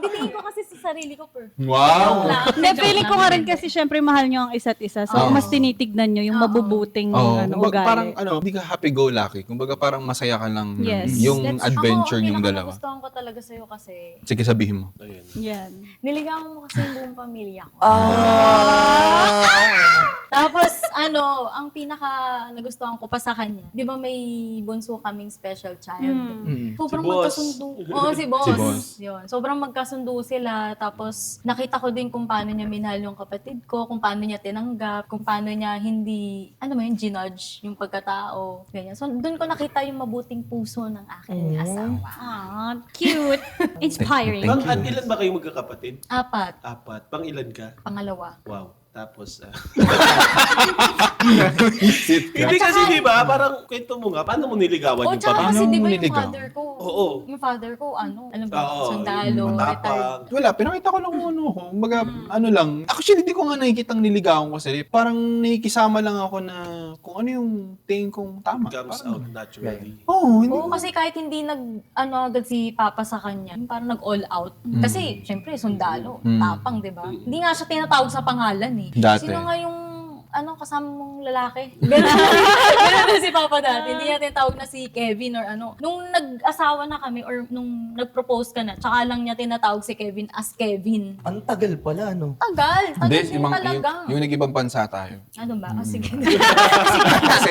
Hindi ko kasi sa sarili ko perfect. Wow! Hindi, feeling ko nga rin kasi syempre mahal nyo ang isa't isa. So, mas tinitignan nyo yung mabubuting Kumbaga ugali. parang hindi ka happy-go-lucky. Kumbaga parang masaya ka lang Yes. yung That's- adventure ako, yung ang dalawa. pinaka-nagustuhan ko talaga sa'yo kasi Sige, sabihin mo. Yan. niligawan mo kasi yung buong pamilya ko. Tapos, ang pinaka nagustuhan ko pa sa kanya, di ba may bunso kaming special child? Sobrang Si Boss. magkasundo. Oo, si Boss. Si Boss. Yun. Sobrang magkasundo sila. Tapos, nakita ko din kung paano niya minahal yung kapatid ko, kung paano niya tinanggap, kung paano niya hindi, ginudge yung pagkatao. Ganyan. So, doon ko nakita yung mabuting puso ng aking asawa. Cute. Inspiring. Thank you. Ilan ba kayo magkakapatid? 4, 4. Pang ilan ka? pangalawa. Wow. Tapos, Sit ka. hindi kasi di ba, parang kwento mo nga, paano mo niligawan O, yung tsaka pamilya? kasi Paano di ba mo yung niligaw? father ko? Oo. Yung father ko, alam ba, Oo, sundalo, yung retired. matapang. Wala, pinakita ko lang kung ano ko. Kumbaga, ano lang. Actually, hindi ko nga nakikitang niligawan ko sila. Parang nakikisama lang ako na kung ano yung tingin kong tama. Comes Parang- out naturally. hindi. Oo, kasi kahit hindi agad si Papa sa kanya, yung parang nag-all out. Kasi, syempre, sundalo, tapang, di ba? Hindi nga siya tinatawag sa pangalan eh. Dati. Sino nga yung, kasama mong lalaki. Ganun na si Papa dati. Hindi natin tawag na si Kevin or ano. Nung nag-asawa na kami or nung nag-propose ka na, tsaka lang niya tinatawag si Kevin as Kevin. Ang tagal pala, no? Tagal din talaga. yung nag-ibang bansa tayo. Ano ba? Oh, sige. Kasi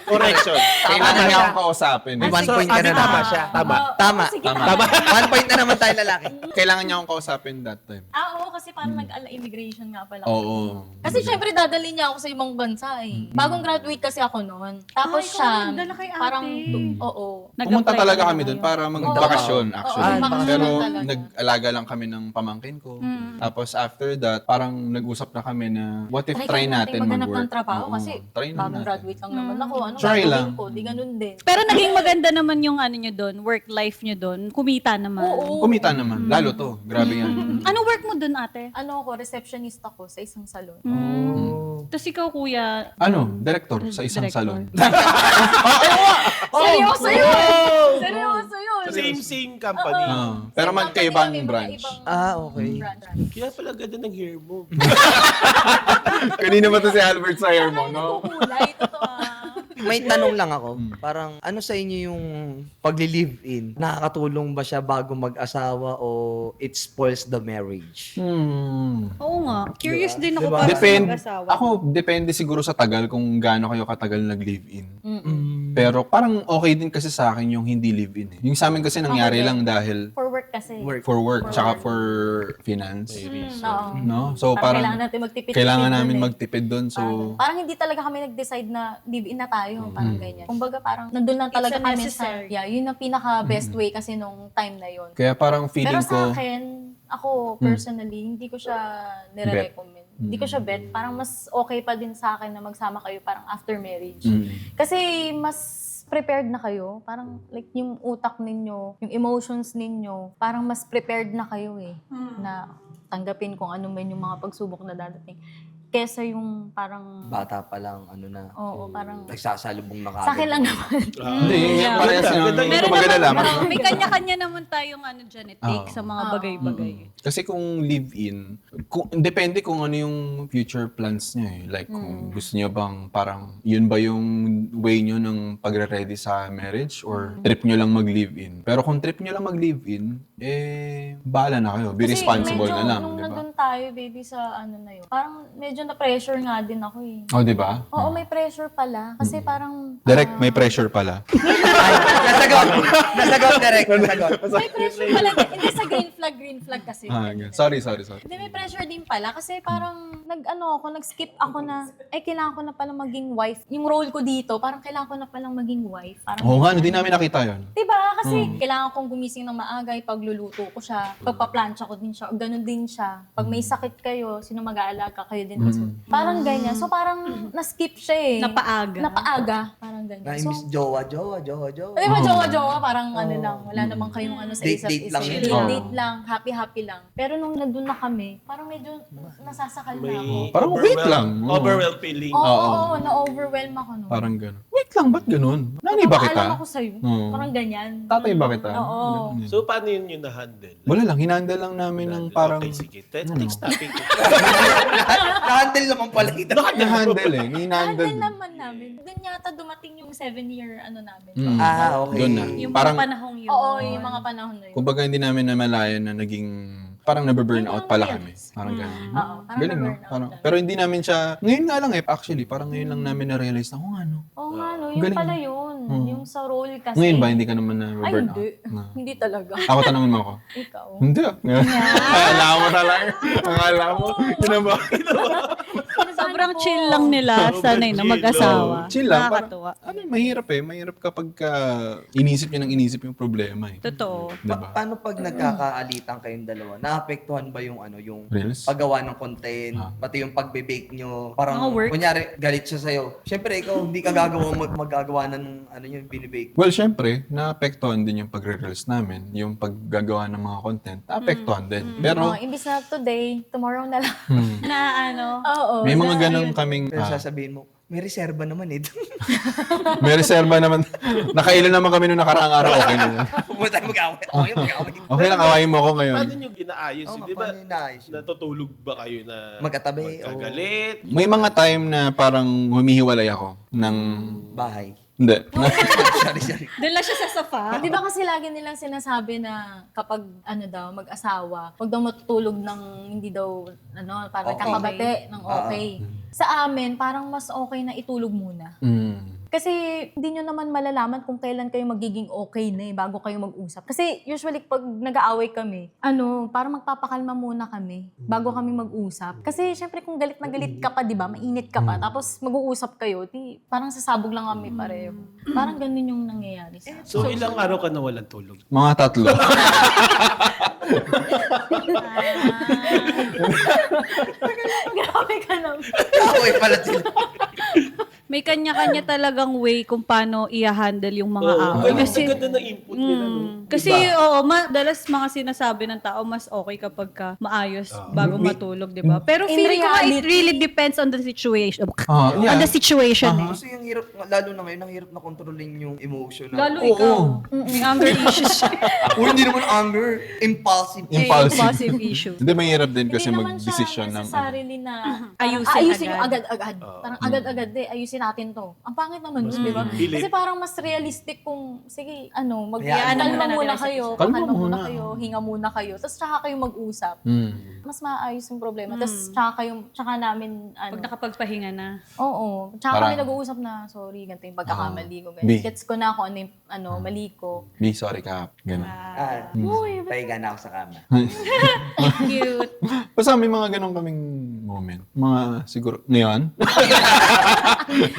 Correction. kailangan niya akong kausapin. May 1 point ka na Tama naman. siya. Tama. Tama. Sige, Tama. 1 point na naman tayo lalaki. Kailangan niya akong kausapin that time. Oo, kasi parang nag-immigration nga pala. Oo. Kasi syempre dadalhin niya ako sa ibang bansa eh. Bagong graduate kasi ako noon. Tapos Ay, ikaw siya, ang dala kay ate. parang, oo. Pumunta Nag-apply talaga ka kami na doon kayo. para magbakasyon Oo. actually. Oo, bakasyon Pero talaga. nag-alaga lang kami ng pamangkin ko. Tapos after that, parang nag-usap na kami na what if try natin maghanap mag-work. ng trabaho Oo, kasi try na bagong natin. graduate lang naman ako. Ano Try gagawin lang. ko? Di ganun din. Pero naging maganda naman yung ano nyo doon, work life nyo doon. Kumita naman. Oo. Kumita naman. Lalo to. Grabe yan. Anong work mo doon, ate? Ano ako, receptionist ako sa isang salon. Tapos ikaw, kuya, Director sa isang Director. salon. Seryoso yun! Seryoso yun! Same company. Pero Same magkaibang company, may mga branch. ibang Okay. branch. Kaya pala ganda ng hair mo. Kanina ba to si Albert Sayer mo, no? Kulay, totoo. May tanong lang ako. Parang ano sa inyo yung pagli-live-in? Nakakatulong ba siya bago mag-asawa o it spoils the marriage? oo nga. Curious din ako Diba? para sa Depende. mag-asawa. Ako, depende siguro sa tagal kung gaano kayo katagal nag-live-in. Pero parang okay din kasi sa akin yung hindi live-in. Yung sa amin kasi nangyari din. lang dahil For work kasi. for work, tsaka for finance. Oo. No? So Parang parang kailangan natin magtipid-tipid kailangan dun namin eh. magtipid doon. So Parang hindi talaga kami nag-decide na live-in na tayo. Parang ganyan. Kumbaga parang nandun lang talaga a kami necessary. sa... Yeah, yun ang pinaka-best way kasi nung time na yun. kaya parang Pero feeling sa ko akin, ako personally, hindi ko siya nire-recommend. Hindi ko siya bet. Parang mas okay pa din sa akin na magsama kayo parang after marriage. Kasi mas prepared na kayo. Parang like yung utak ninyo, yung emotions ninyo, parang mas prepared na kayo eh. Na tanggapin kung ano man yung mga pagsubok na dadating. Kesa yung parang... Bata pa lang, ano na, Oo, parang... nagsasalubong na kagad. Sa akin lang naman. hindi, Yeah. parehas yung Ganda- Meron maganda lang. naman, may kanya-kanya naman tayong ano dyan, take sa mga bagay-bagay. Kasi kung live-in, depende kung ano yung future plans niya eh. Like kung gusto niyo bang parang yun ba yung way niyo ng pagre-ready sa marriage or trip niyo lang mag-live-in. Pero kung trip niyo lang mag-live-in, bahala na kayo. Be Kasi responsible medyo, na lang, nung di ba? nandun tayo, baby, sa ano na yun, parang medyo na-pressure nga din ako eh. Oh, di ba? Oo, may pressure pala. Kasi parang... Direct, may pressure pala. Nasagot! Nasagot, direct. Nasagot. May pressure pala. Hindi sa green flag kasi. Sorry. Hindi, may pressure din pala. Kasi parang nag-skip ako na, kailangan ko na palang maging wife. Yung role ko dito, parang kailangan ko na palang maging wife. Parang Oo nga, hindi namin nakita yun. diba? Kasi kailangan kong gumising ng maaga, pagluluto ko siya, pagpaplansya ko din siya, ganun din siya. Pag may sakit kayo, sino mag-aalaga kayo din. Parang ganyan. So parang na-skip siya eh. Napaaga. Parang ganyan. Na-miss jowa. Di ba, jowa-jowa, parang ano lang, wala namang kayong ano sa isa't Date isa. lang yun. Date lang, happy-happy lang. Pero nung nandun na kami, parang medyo nasasakal na ako. Parang wait lang. Oo. Overwhelmed feeling. Oo, na-overwhelm ako nun. Parang gano'n. Wait lang, ba't gano'n? Nani ba kita? Napapaalam ako sa'yo. Oo. Parang ganyan. Tatay ba kita? Oo. Ganun yun. So, paano yun yung na-handle? Wala lang, hinandle lang namin ng parang... Okay, sige. Next topic. Nakahandle naman pala kita. Hinandle eh. Hinandle. Handle naman namin. Doon yata dumating yung 7-year ano namin. Okay. Doon na. Yung Parang, mga panahong yun. Oo, yung mga panahon na yun. kumbaga hindi namin namalayan na naging... Parang nabe-burnout pala kami. Parang gano'n. Oo, parang Galing, no? na-burnout Parang, lang. pero hindi namin siya... Ngayon nga lang actually. Parang ngayon lang namin na-realize na, ano. Oo nga, no. Yung Galing. pala yun. Yung sa role kasi. Ngayon ba, hindi ka naman Ay, na-burnout? hindi. Na. Hindi talaga. Ako, tanongin mo ako. Ikaw. Hindi ah. Akala mo talaga. Akala mo. Yun ang ba? Sobrang chill lang nila sanay na mag-asawa. Chill lang. Parang, Nakakatuwa. mahirap eh. Mahirap kapag inisip nyo ng inisip yung problema eh. Totoo. Diba? Paano pag nagkakaalitan kayong dalawa? Naapektuhan ba yung yung Reels? paggawa ng content, pati yung pagbe-bake nyo? Parang Mga work? kunyari galit siya sa'yo. Siyempre ikaw hindi ka magagawa ng yung binibake. Well, syempre, naapektuhan din yung pagre-reels namin. Yung paggagawa ng mga content, naapektuhan din. Pero, Oo, imbis na today, tomorrow na lang. Na ano, Oo. may mga ganun kaming... Pero sasabihin mo, May reserba naman eh. May reserba naman. Nakailan naman kami nung nakaraang araw. Okay na yun. Huwag tayo mag-away. Okay, mag-away. Okay lang, awayin mo ako ngayon. Paano nyo inaayos? Oo, Di ba, paano inaayos yun? natutulog ba kayo na Magkatabi, magkagalit? May mga time na parang humihiwalay ako ng... Bahay. Hindi. Sorry. Doon lang siya sa sofa. Di ba kasi lagi nilang sinasabi na kapag mag-asawa, wag daw matutulog ng hindi daw parang Okay. kakabate ng okay. Sa amin, parang mas okay na itulog muna. Kasi hindi nyo naman malalaman kung kailan kayo magiging okay na bago kayo mag-usap. Kasi usually pag nag-aaway kami, parang magpapakalma muna kami bago kami mag-usap. Kasi syempre kung galit na galit ka pa, di ba? Mainit ka pa. Tapos mag-uusap kayo, parang sasabog lang kami pareho. Parang ganun yung nangyayari sa amin. So, ilang araw ka na walang tulog? Mga 3. Grabe ka naman. Away pala sila. May kanya-kanya talagang way kung paano i-handle yung mga Oo. away. Ay, Kasi, ang ganda ng input nila. No? kasi Iba. madalas mga sinasabi ng tao, mas okay kapag ka maayos bago matulog, di ba? Pero In feeling ko it reality- really depends on the situation. Yeah. On the situation eh. Kasi yung hirap, lalo na ngayon, ang hirap na kontrolin yung emotion. Lalo Oo. ikaw. May anger issues siya. Hindi naman anger, impulsive. Impulsive issue. Hindi, mahirap din kasi Hindi naman mag-decision siya ng... necessarily na Ayusin ayusin agad. yung agad-agad. Parang agad-agad ayusin natin to. Ang pangit naman nun, di ba? Pilit. Kasi parang mas realistic kung, sige, Hayaan kalma muna muna natin kayo, Kalma kalma muna muna. kayo, hinga muna kayo, tapos tsaka kayo mag-usap. Mas maayos yung problema. Tapos tsaka namin, Pag nakapagpahinga na. oo, tsaka Parang- kami nag-uusap na, sorry, ganito yung pagkakamali ko. B. Gets ko na kung ano yung mali ko. Be sorry ka. Ganun. Pahiga na ako sa kama. Cute. Basta may mga ganun kaming moment. Mga siguro... Ngayon?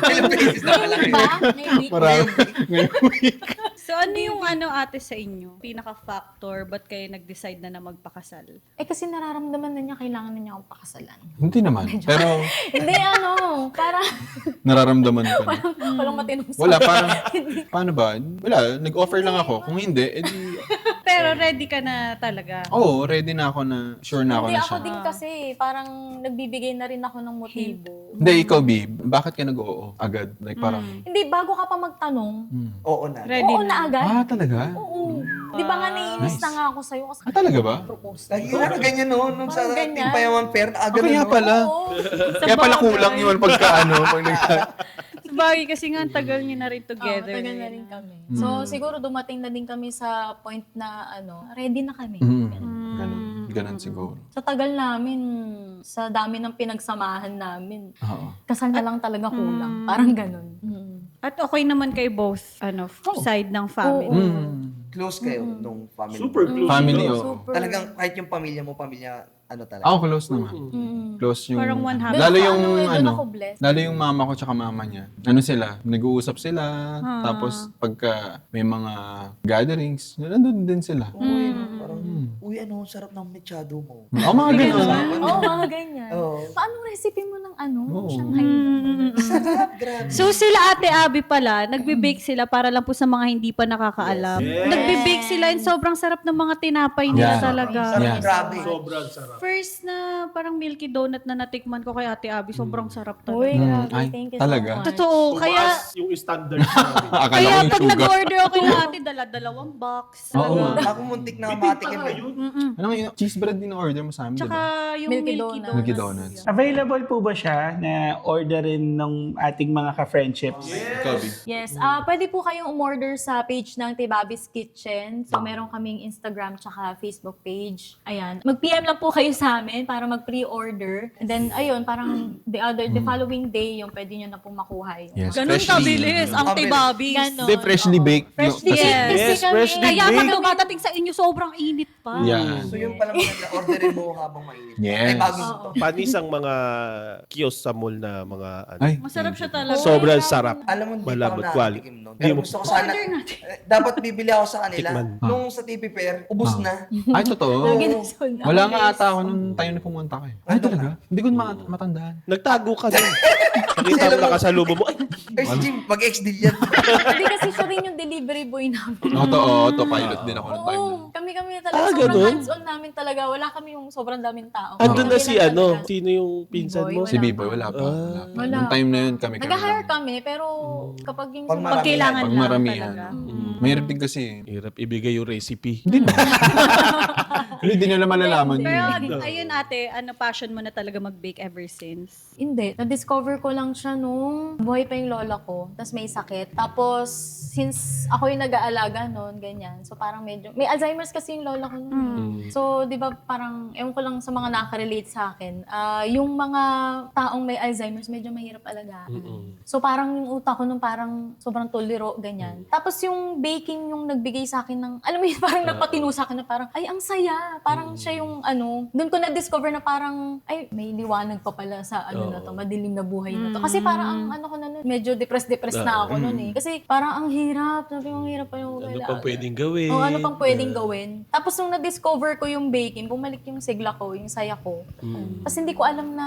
Ilang beses na pala kayo. Diba? Maybe. Marami. Ngayong week. So ano yung ate sa inyo? Pinaka-factor, ba't kayo nag-decide na magpakasal? Eh kasi nararamdaman na niya, kailangan na niya akong pakasalan. Hindi naman. Pero Hindi para nararamdaman ko na. walang matinong Wala, parang... Paano ba? Wala, nag-offer lang ako. Kung hindi, edi... Pero ready ka na talaga. Oo, ready na ako na... Sure na ako Hindi na ako siya. din kasi, parang nagbibigay na rin ako ng motibo. Hindi, ikaw, B. Bakit ka nag-oo agad? Like parang... Hindi, bago ka pa magtanong, Oo na. Ready oo na. na agad. Ah, talaga? Oo. Di ba nga naiinis Nice. na nga ako sa'yo kasi Ah, talaga ba? propose. Lagi na ganyan no, nung sa Parang ganyan. Team Payaman Fair, na agad Kaya no? pala. Oo. Kaya pala kulang yun pagka ano. Pag Sabagay kasi nga ang tagal niyo na rin together. Tagal na rin kami. So, siguro dumating na din kami sa point na, ready na kami. Ganun. Ganun siguro. Sa tagal namin, sa dami ng pinagsamahan namin, Oo. kasal na lang talaga kulang. Parang ganun. At okay naman kay both side ng family. Close kayo nung family. Super close. Family, sila. oo. Super. Talagang kahit yung pamilya mo, talaga. Ako close naman. Close yung... Parang one half. Lalo yung doon ako blessed. lalo yung mama ko tsaka mama niya. Ano sila? Nag-uusap sila. Tapos pagka may mga gatherings, nandun din sila. Parang, uy, ang sarap ng mechado mo. Mga ganun. Oo, mga ganyan. Oo. Paano recipe mo ng Oo. Shanghai? Sarap, grabe. So sila Ate Abby pala, nagbe-bake sila para lang po sa mga hindi pa nakakaalam. Yes. Nagbe-bake sila and sobrang sarap ng mga tinapay nila Yeah. talaga. Sarap, Yeah. grabe. Sobrang sarap. First na parang milky donut na natikman ko kay Ate Abby, sobrang sarap Uy, talaga. grabe. Ay, Thank you talaga? so much. Totoo, kaya Tumaas yung standards namin. Akala kaya ko yung pag sugar. nag-order ako kay Ate, dalawang box. Oo. Talaga. Ako muntik na matikin mo. Ano yung cheese bread din order mo sa amin, Tsaka diba? yung Milky milky donuts. donuts. Milky donuts. Available po ba siya na orderin ng ating mga ka-friendships? Kobe. Yes, pwede po kayong umorder sa page ng Tibabis Kitchen. So, meron kaming Instagram tsaka Facebook page. Ayan. Mag-PM lang po kayo sa amin para mag-pre-order. And then, ayun, parang the following day, yung pwede nyo na po makuha yun. Yes, Ganun kabilis, ang Kabilis. Tibabis. Ganon. Hindi, freshly Oo. baked. Freshly Kasi- baked kasi Yes, kami. freshly Kaya baked. pag dumadating sa inyo, sobrang init pa. Yan. So yun pala maganda, orderin mo habang mainit. Yes. Ay, bago ito. Panis ang mga kiosk sa mall na mga ano. Ay, Masarap siya talaga. Sobrang sarap. Alam mo, hindi pa ako Malambot, quality. nakatikim nun. Di Pero mo- gusto ko sana, dapat bibili ako sa kanila. Tikman. Nung sa TV Fair, ubos na. Ay, totoo. Lagi na sold out. Wala nga ata ako nung tayo na pumunta kayo. Ay, talaga? Hindi ko matandaan. Nagtago ka din. Nakita mo nakasalubong mo. Ay, Ay, si Jim, mag-ex-deal yan. Hindi kasi siya rin yung delivery boy namin. Autopilot din ako nung time na. Oo, kami talaga. ganun. nun? hands-on namin talaga. Wala kami yung sobrang daming tao. Andun na Kami si lang ano? talaga. Sino yung pinsan B-boy, mo? Si B-Boy, wala pa. Wala. Nung time na yun, kami Nag-hire lang. kami, pero kapag yung Pag sa Pag kailangan Pag lang maramihan. talaga. Mahirap din kasi. Hirap ibigay yung recipe. Hindi nila malalaman yun. Pero ayun ate, passion mo na talaga mag-bake ever since? Hindi. Na-discover ko lang siya nung buhay pa yung lola ko. Tapos may sakit. Tapos, since ako yung nag-aalaga noon, ganyan. So, parang medyo... May Alzheimer's kasi yung lola ko noon. So, di ba, parang... Ewan ko lang sa mga nakaka-relate sa akin. Yung mga taong may Alzheimer's, medyo mahirap alagaan. So, parang yung utak ko nung parang sobrang tuliro, ganyan. Tapos, yung baking yung nagbigay sa akin ng... Alam mo yun, parang nagpatino sa akin na parang, ay, ang saya. Parang siya yung doon ko na-discover na parang, ay, may liwanag pa pala sa na to, madilim na buhay na to. Kasi parang ang ko na nun, medyo depressed na ako nun eh. Kasi parang ang hirap, sabi ko, ang hirap pa yung Ano pang pwedeng gawin? O ano pang pwedeng gawin. Tapos nung na-discover ko yung baking, bumalik yung sigla ko, yung saya ko. Tapos hindi ko alam na,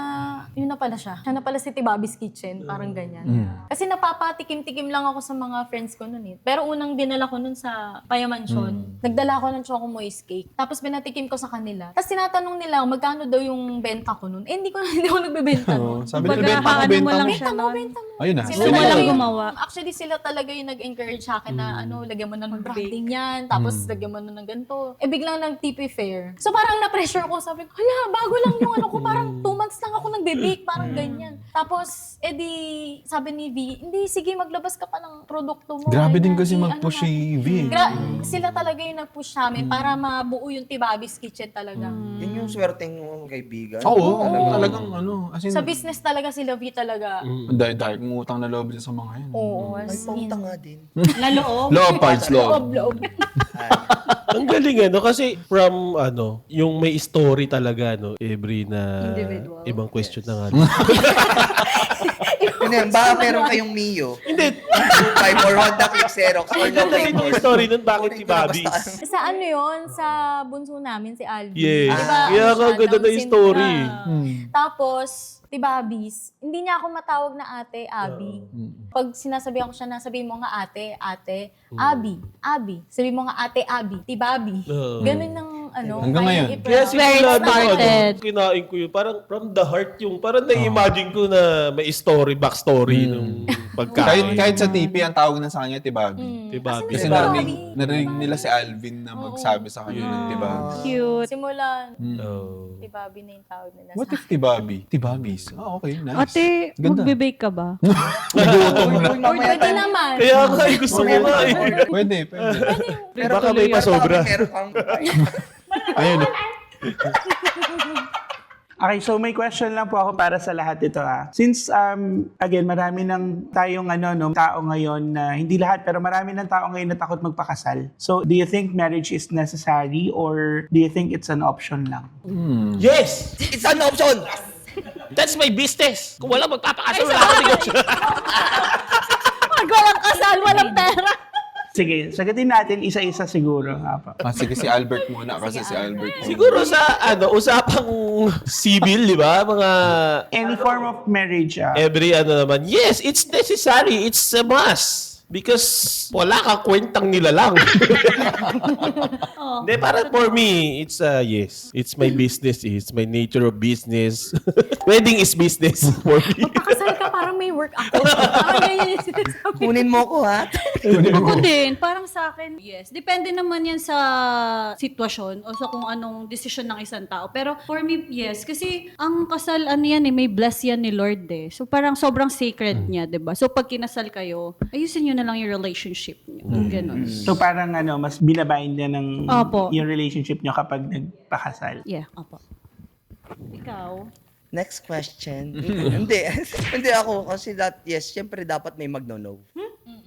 yun na pala siya. Siya na pala si Tibabi's Kitchen, parang ganyan. Kasi napapatikim-tikim lang ako sa mga friends ko nun eh. Pero unang dinala ko nun sa Payamansyon, nagdala ko ng Choco Moist Cake. Tapos pinatikim ko sa kanila. Tapos tinatanong nila, magkano daw yung benta ko nun. Eh, hindi ko nagbebenta nun. Sabi Baga, nila, benta mo, paano mo benta lang mo. siya nun? Benta mo. Ayun na. Sila Gusto mo talaga lang yung- gumawa. Actually, sila talaga yung nag-encourage sa akin na lagyan mo na ng branding yan, tapos lagyan mo na ng ganito. Eh, biglang nag-TP Fair. So, parang na-pressure ko. Sabi ko, hala, bago lang yung ko. Parang 2 months lang ako nagbe-bake, parang ganyan. Tapos, sabi ni V, hindi, sige, maglabas ka pa ng produkto mo. Grabe din ganyan. kasi mag-push si V. Sila talaga yung nag-push sa amin para mabuo yung Tibabi's Kitchen talaga. Yun yung swerteng kaibigan. Oo, talagang as in, Sa business talaga sila V talaga. dahil kung utang na loob din sa mga yan. Oo, May as in. pautang nga din. Laloob? Loob parts, loob. Loob. Ang galing kasi from yung may story talaga every na Individual. ibang question na nga. Yun yan, baka meron kayong Mio. Hindi. 5 or Honda Click Xerox or Ang no ganda rin yung story nun, bakit si Bobby? Sa yun, sa bunso namin, si Alvin. Yes. Diba, Kaya ano ka, siya, ganda Down na yung story. syndrome. Tapos, si Bobby's, hindi niya ako matawag na ate, Abby. Pag sinasabihan ko siya na, sabihin mo nga ate, Abby, Abby. Sabihin mo nga ate, Abby, ti Bobby. Ganun ng Hanggang kaya ngayon. Kaya i-pronounce. simula nung started. kinain ko yun, parang from the heart yung, parang na-imagine ko na may story, backstory nung pagkain. Kahit sa TV, ang tawag na sa kanya, Tibabi. Di ba? Kasi narinig nila si Alvin na magsabi sa kanya ng Tibabi. Cute. Simulan, Oh. ti Bobby na yung tawag nila What sa if Tibabi? Tibabis. Okay, nice. Ate, Ganda. magbe-bake ka ba? Nagutom na. Pwede naman. Kaya nga, gusto mo nga eh. Pwede, pwede. Baka may pasobra. Meron kang Ayun. Okay, so may question lang po ako para sa lahat ito Since, again, marami ng tayong tao ngayon na, hindi lahat, pero marami ng tao ngayon na takot magpakasal. So, do you think marriage is necessary or do you think it's an option lang? Yes! It's an option! That's my business! Kung wala magpapakasal, wala ako negosyo. Pag walang kasal, walang pera. Sige, sagutin natin isa-isa siguro nga po. Sige, si Albert muna kasi si Albert. Siguro sa, usapang civil, di ba? Mga Any form of marriage, every naman, yes, it's necessary. It's a must. Because wala ka kwentang nilalang. Hindi, para for me, it's yes. It's my business. It's my nature of business. Wedding is business for me. Pakasal ka, parang may work ako. Parang ganyan yung sinasabi. Kunin mo ko ha. Ako din, parang sa akin, yes. Depende naman yan sa sitwasyon o sa kung anong desisyon ng isang tao. Pero for me, yes. Kasi ang kasal, may bless yan ni Lord eh. So parang sobrang sacred niya, diba? So pag kinasal kayo, ayusin nyo na lang yung relationship niyo. Ganon. So parang mas binabind niya ng Opo. yung relationship niyo kapag nagpakasal. Yeah, opo. Ikaw? Next question. Hindi ako kasi yes, syempre dapat may magno-no.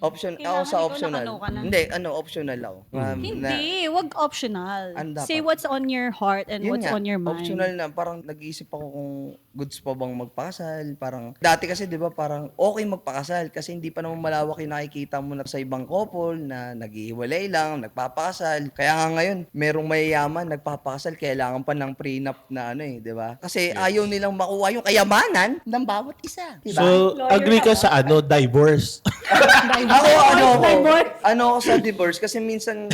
Option, ako Kailangan sa ikaw optional. nakano ka na. Hindi, optional ako. Hindi, wag optional. Ano dapat? Say what's on your heart and Yun what's nga, on your mind. optional na. Parang nag-iisip ako kung goods pa bang magpakasal. Parang, dati kasi di ba parang okay magpakasal kasi hindi pa naman malawak yung nakikita mo na sa ibang couple na naghihiwalay lang, nagpapakasal. Kaya nga ngayon, merong mayayaman, nagpapakasal, kailangan pa ng prenup na di ba? Kasi ayaw nilang makuha yung kayamanan ng bawat isa. Di ba? So, agree ka sa divorce. Ano ako sa divorce kasi minsan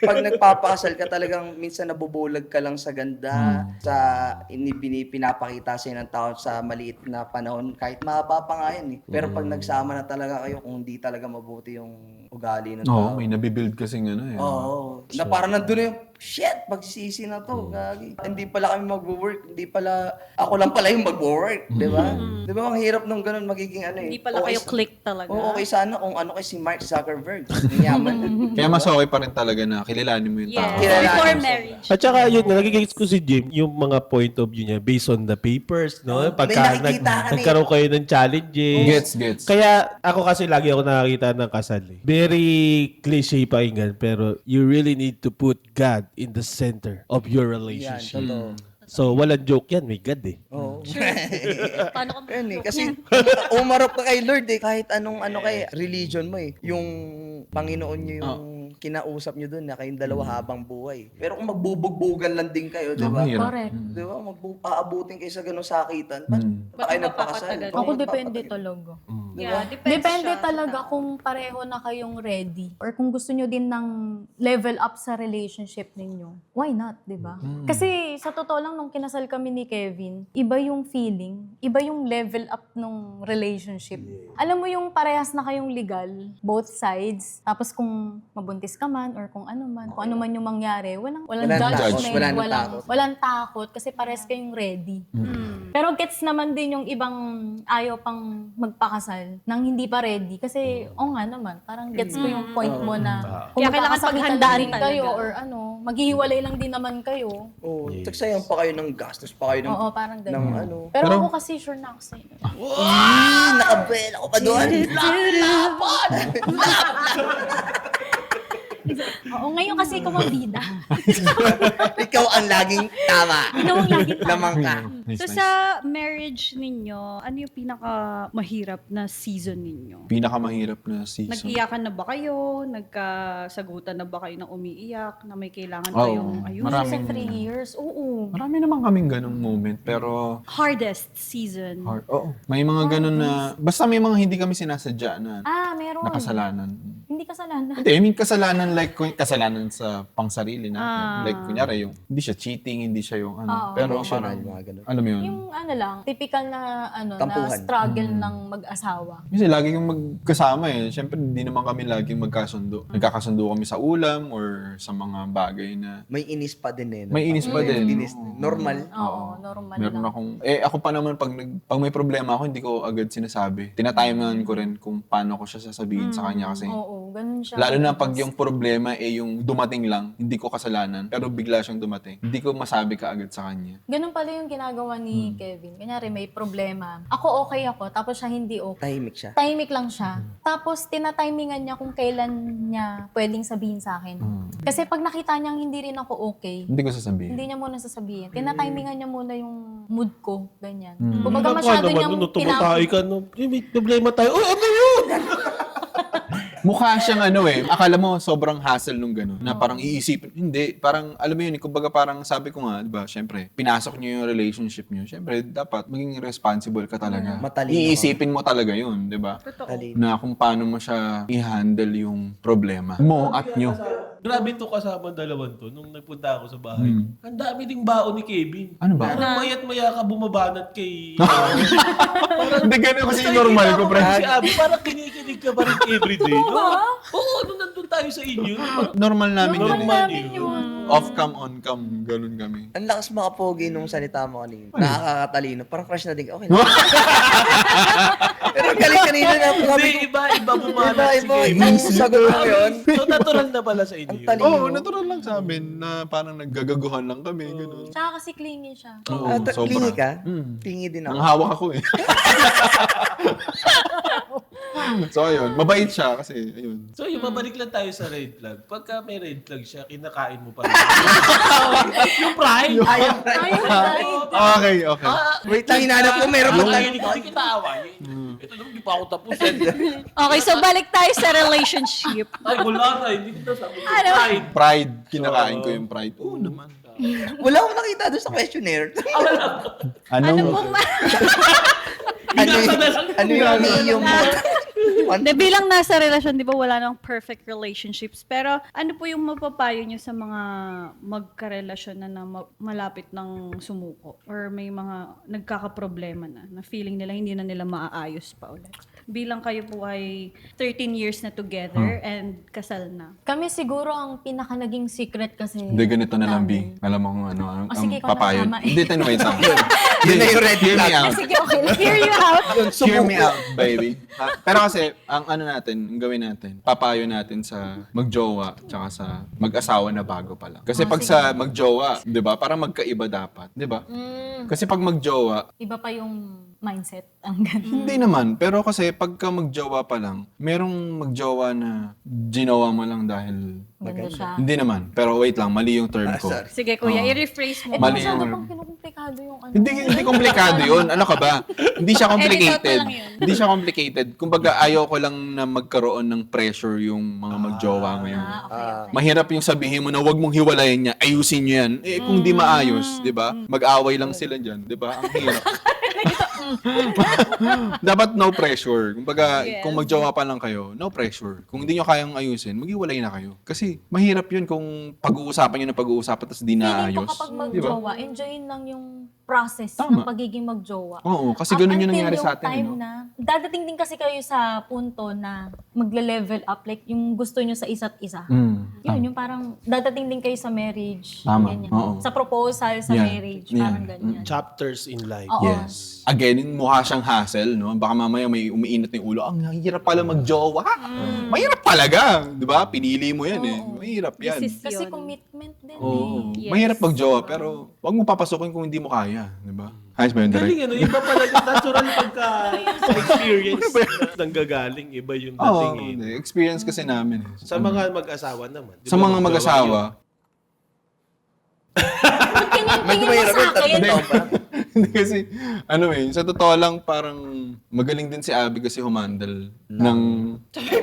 pag nagpapakasal ka talagang minsan nabubulag ka lang sa ganda, sa pinapakita sa ng tao sa maliit na panahon kahit mahaba pa nga yan eh. Pero pag nagsama na talaga kayo kung hindi talaga mabuti yung ugali ng Oo, tao. may nabibuild kasing ano eh. Oo. Na parang nandun na yung, shit, pagsisisi na to, gagi. Hindi pala kami mag-work, hindi pala, ako lang pala yung mag-work, di ba? Di ba, ang hirap nung ganun magiging ano eh. Hindi pala kayo click talaga. Oo, okay sana kung ano kay si Mark Zuckerberg. Yaman. Kaya mas okay pa rin talaga na kilalanin mo yung tao. Yes, before marriage. At saka yun, nagigits ko si Jim, yung mga point of view niya based on the papers, no? Pagka nakikita ka na eh. nagkaroon kayo ng challenges. Gets. Kaya ako kasi lagi ako nakakita ng kasal eh. Very cliche pakinggan, pero you really need to put God in the center of your Yan, relationship. totoo. So, walang joke yan, may God eh. Oo. Paano ka Yan eh. Kasi umarap ka kay Lord eh. Kahit anong kay religion mo eh. Yung Panginoon nyo yung kinausap nyo dun na kayong dalawa habang buhay. Pero kung magbubugbugan lang din kayo, di ba? Mahirap. Correct. Di ba? Aabutin kayo sa ganong sakitan. Ba't Ba't kayo mo nagpakasal? papatagal? Ako Oo, depende papatagal. talaga. Yeah, Depende siya. talaga kung pareho na kayong ready or kung gusto nyo din ng level up sa relationship ninyo. Why not, di ba? Kasi sa totoo lang, nung kinasal kami ni Kevin, iba yung feeling, iba yung level up nung relationship. Alam mo yung parehas na kayong legal, both sides, tapos kung mabuntis ka man or kung ano man yung mangyari, walang Walang judgment, takot, walang takot. walang takot kasi parehas kayong ready. Pero gets naman din yung ibang ayaw pang magpakasal nang hindi pa ready. Kasi, nga naman, parang gets ko yung point mo na kung Kaya kailangan magkakasakitan paghandaan din kayo talaga. or maghihiwalay lang din naman kayo. Oo. Tagsayang pa kayo ng gastos pa kayo ng... Oo, parang ng ganun. ano. Pero ako kasi sure na ako sa inyo. Nakabel ako pa doon. Oo, ngayon kasi ikaw ang bida. Ikaw ang laging tama. Ikaw ang laging tama. Lamang ka. So sa marriage ninyo, ano yung pinaka mahirap na season ninyo? Pinakamahirap na season. Nag-iyakan na ba kayo? Nagkasagutan na ba kayo ng umiiyak? Na may kailangan Oo. kayong ayusin? Marami. Kasi 3 years, oo. Marami naman kaming ganong moment, pero Hardest season. hard. Oo. May mga ganon na, basta may mga hindi kami sinasadya na Meron. nakasalanan. Hindi kasalanan. Hindi, I mean kasalanan like kasalanan sa pangsarili natin. Like kunyari yung, hindi siya cheating, hindi siya yung ano. Pero Emotional, parang, mga ganun. alam mo yun. Yung lang, typical na na Tampuhan. struggle ng mag-asawa. Kasi lagi kang magkasama eh. Siyempre, hindi naman kami laging magkasundo. Nagkakasundo kami sa ulam or sa mga bagay na May inis pa din eh. No? may inis pa din. Inis. Normal. Oo, normal Meron lang. akong, ako pa naman, pag may problema ako, hindi ko agad sinasabi. Tinatimean ko rin kung paano ko siya sasabihin sa kanya kasi. Oo, ganun siya. Lalo na pag yung problema yung dumating lang, hindi ko kasalanan, pero bigla siyang dumating. Hindi ko masabi ka agad sa kanya. Ganun pala yung ginagawa ni Kevin. Kanyari, may problema. Ako okay ako, tapos siya hindi okay. Tahimik siya. Tahimik lang siya. Tapos, tinatimingan niya kung kailan niya pwedeng sabihin sa akin. Kasi pag nakita niyang hindi rin ako okay, Hindi ko sasabihin. hindi niya muna sasabihin. Tinatimingan niya muna yung mood ko. Ganyan. Mm. Kumbaga masyado niyang tumatay ka, no? May problema tayo. Oh, ano yun? Mukha siyang akala mo sobrang hassle nung gano'n, na parang iisipin. Hindi, parang alam mo yun, kumbaga parang sabi ko nga, di ba, syempre, pinasok niyo yung relationship niyo. Syempre, dapat maging responsible ka talaga. Matalino Iisipin mo talaga yun, di ba? Talino. Na kung paano mo siya i-handle yung problema mo at nyo. Grabe to kasama dalawang to. Nung nagpunta ako sa bahay, ang dami ding baon ni Kevin. Ano ba? Parang mayat-maya ka bumabanat kay... Hindi ganun kasi normal ko, pre. Si Abby, parang kinikinig ka pa rin everyday. No? Oo, nung nandun tayo sa inyo. Normal namin yun. Normal namin yun. Off-cam, on-cam, ganun kami. Ang lakas makapogi nung salita mo kanina. Nakakatalino. Parang crush na din. Okay lang. Pero galing kanina na. Hindi, iba bumanat si Iba, Kevin. yung sagot mo yun. So, natural na pala sa inyo. Ang yun. talino. Oo, natural lang sa amin na parang naggagaguhan lang kami, ganun. Tsaka kasi clingy siya. Oo, Klingi ka? Mm. Klingi din Nang ako. hawak ako eh. So ayun, mabait siya kasi ayun. So, yung mabalik lang tayo sa red flag. Pagka may red flag siya, kinakain mo pa rin. Yung pride. Ayaw. Okay. Wait lang, hinanap ko. Meron pa Yung tayo. hindi kita awayin. Ito naman, di pa ako tapos. Okay, so balik tayo sa relationship. Ay, wala na. Hindi kita sabi. Ano? Pride. Pride, kinakain ko yung pride. Oo naman. Wala akong nakita doon sa questionnaire. Ano pong ano yung iyong mo? De, bilang nasa relasyon, di ba wala nang perfect relationships. Pero ano po yung mapapayo nyo sa mga magkarelasyon na malapit ng sumuko? Or may mga nagkakaproblema na feeling nila hindi na nila maaayos pa ulit? Bilang kayo po ay 13 years na together and kasal na. Kami siguro ang pinaka naging secret kasi. Hindi, ganito na lang, namin. B. Alam mo kung ano, ang sige, ikaw na papayo. tama eh. Hindi, wait lang. Yun na yung red Hear me flag. out. Sige, okay. Hear you out. Hear me out, baby. Pero kasi, ang ano natin, ang gawin natin, papayo natin sa magjowa, tsaka sa mag-asawa na bago pa lang. Kasi pag sa magjowa, di ba, parang magkaiba dapat, di ba? Kasi pag magjowa, Iba pa yung mindset. Ang ganun. hindi naman. Pero kasi pagka magjowa pa lang, merong magjowa na ginawa mo lang dahil... Ganda siya. Hindi naman. Pero wait lang, mali yung term ko. Sige kuya, i-rephrase mo. Mali Masyado yung- pang kinukumplikado yung ano. Hindi komplikado yun. Ano ka ba? Hindi siya complicated. lang yun. Hindi siya complicated. Kumbaga, ayaw ko lang na magkaroon ng pressure yung mga magjowa ngayon. Mahirap yung sabihin mo na wag mong hiwalayan niya, ayusin niyo yan. Eh, kung di maayos, di ba? Mag-away lang sila dyan, di ba? Ang hirap. Dapat no pressure. Kumbaga, Yes. kung magjowa pa lang kayo, no pressure. Kung hindi nyo kayang ayusin, maghiwalay na kayo. Kasi mahirap yun kung pag-uusapan nyo na pag-uusapan tapos di Feeling naayos. ko kapag Di ba? magjowa, enjoyin lang yung process Tama. ng pagiging magjowa. Oo, kasi ganun yung nangyari sa atin. Time No? na, dadating din kasi kayo sa punto na magle-level up, like yung gusto nyo sa isa't isa. Yun, yung parang dadating din kayo sa marriage. Tama, ganyan. oo. Sa proposal, sa Yeah. marriage, Yeah. parang ganyan. Chapters in life. Oo. Yes. Again, mukha siyang hassle, no? Baka mamaya may umiinit ng ulo. Ang hirap pala magjowa. Mahirap talaga, 'di ba? Pinili mo 'yan eh. Mahirap 'yan. Kasi commitment din Oo. eh. Yes. Mahirap magjowa pero 'wag mo papasukin kung hindi mo kaya, 'di ba? Ayos ba yun, Derek? Galing ano, iba pala yung natural pagka sa experience na nanggagaling, iba yung Oo, dating eh. hindi. Experience kasi namin eh. Sa mga mag-asawa naman. Di Sa ba mga magjowa mag-asawa, Medyo Tingin mo mahirap sa yung tatlong akin. taon pa. hindi kasi, ano eh, sa totoo lang parang magaling din si Abby kasi humandle ng... Di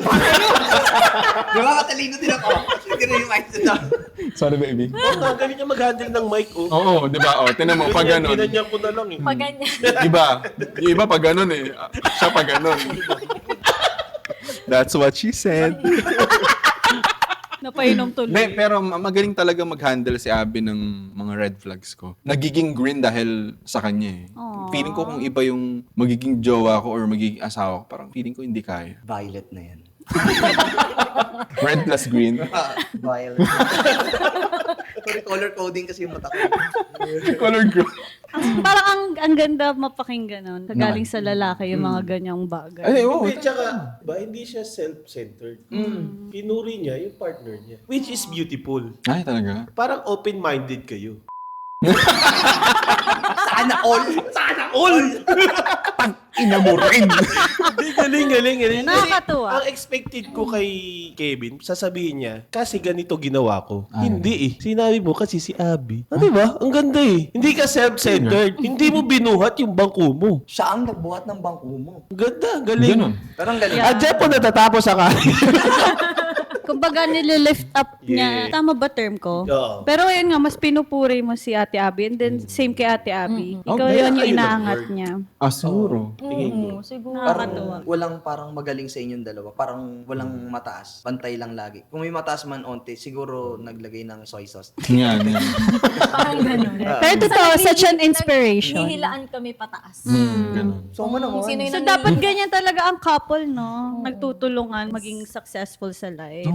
ba katalino din ako? Ganun yung mindset ako. Sorry baby. yun? Oh, galing niya mag-handle ng mic, oh. Oo, di ba? Oh, tinan mo, pag ganun. Ginanyan ko na lang eh. Pag ganyan. Iba. Yung iba pag ganun eh. Siya pag ganun. That's what she said. Napainom tuloy. Hindi, pero magaling talaga mag-handle si Abby ng mga red flags ko. Nagiging green dahil sa kanya eh. Feeling ko kung iba yung magiging jowa ko or magiging asawa ko, parang feeling ko hindi kaya. Violet na yan. Red plus green. Violet. Sorry, color coding kasi yung mata ko. Color group. Parang ang ganda mapakinggan nun. Galing sa lalaki yung mga ganyang bagay. Ay, oo. Hindi, tsaka, ba, hindi siya self-centered. Pinuri niya yung partner niya. Which is beautiful. Ay, talaga? Parang open-minded kayo. Sana all! Sana all! Ina mo rin. Hindi, galing. Nakakatuwa. Ang expected ko kay Kevin, sasabihin niya, kasi ganito ginawa ko. Hindi eh. Sinabi mo kasi si Abby. Ah, diba? Ang ganda eh. Hindi ka self-centered. Hindi mo binuhat yung bangko mo. Siya ang nagbuhat ng bangko mo. Ang ganda, galing. Ganun. Pero ang galing. Ah, dyan po natatapos sa kanin. Kumbaga nililift up niya. Yeah. Tama ba term ko? Oo. Pero ayun nga, mas pinupuri mo si Ate Abby and then same kay Ate Abby. Ikaw Okay. yun yung Ayun, inaangat nag-work. niya. Ah, siguro. Oo, siguro. Parang walang parang magaling sa inyong dalawa. Parang walang mataas. Pantay lang lagi. Kung may mataas man onti, siguro naglagay ng soy sauce. Yan, yan. Parang ganun. Pero totoo, such an inspiration. Hihilaan kami pataas. Ganun. So, mo naman. Sino yung So dapat ganyan talaga ang couple, no? Nagtutulungan maging successful sa life.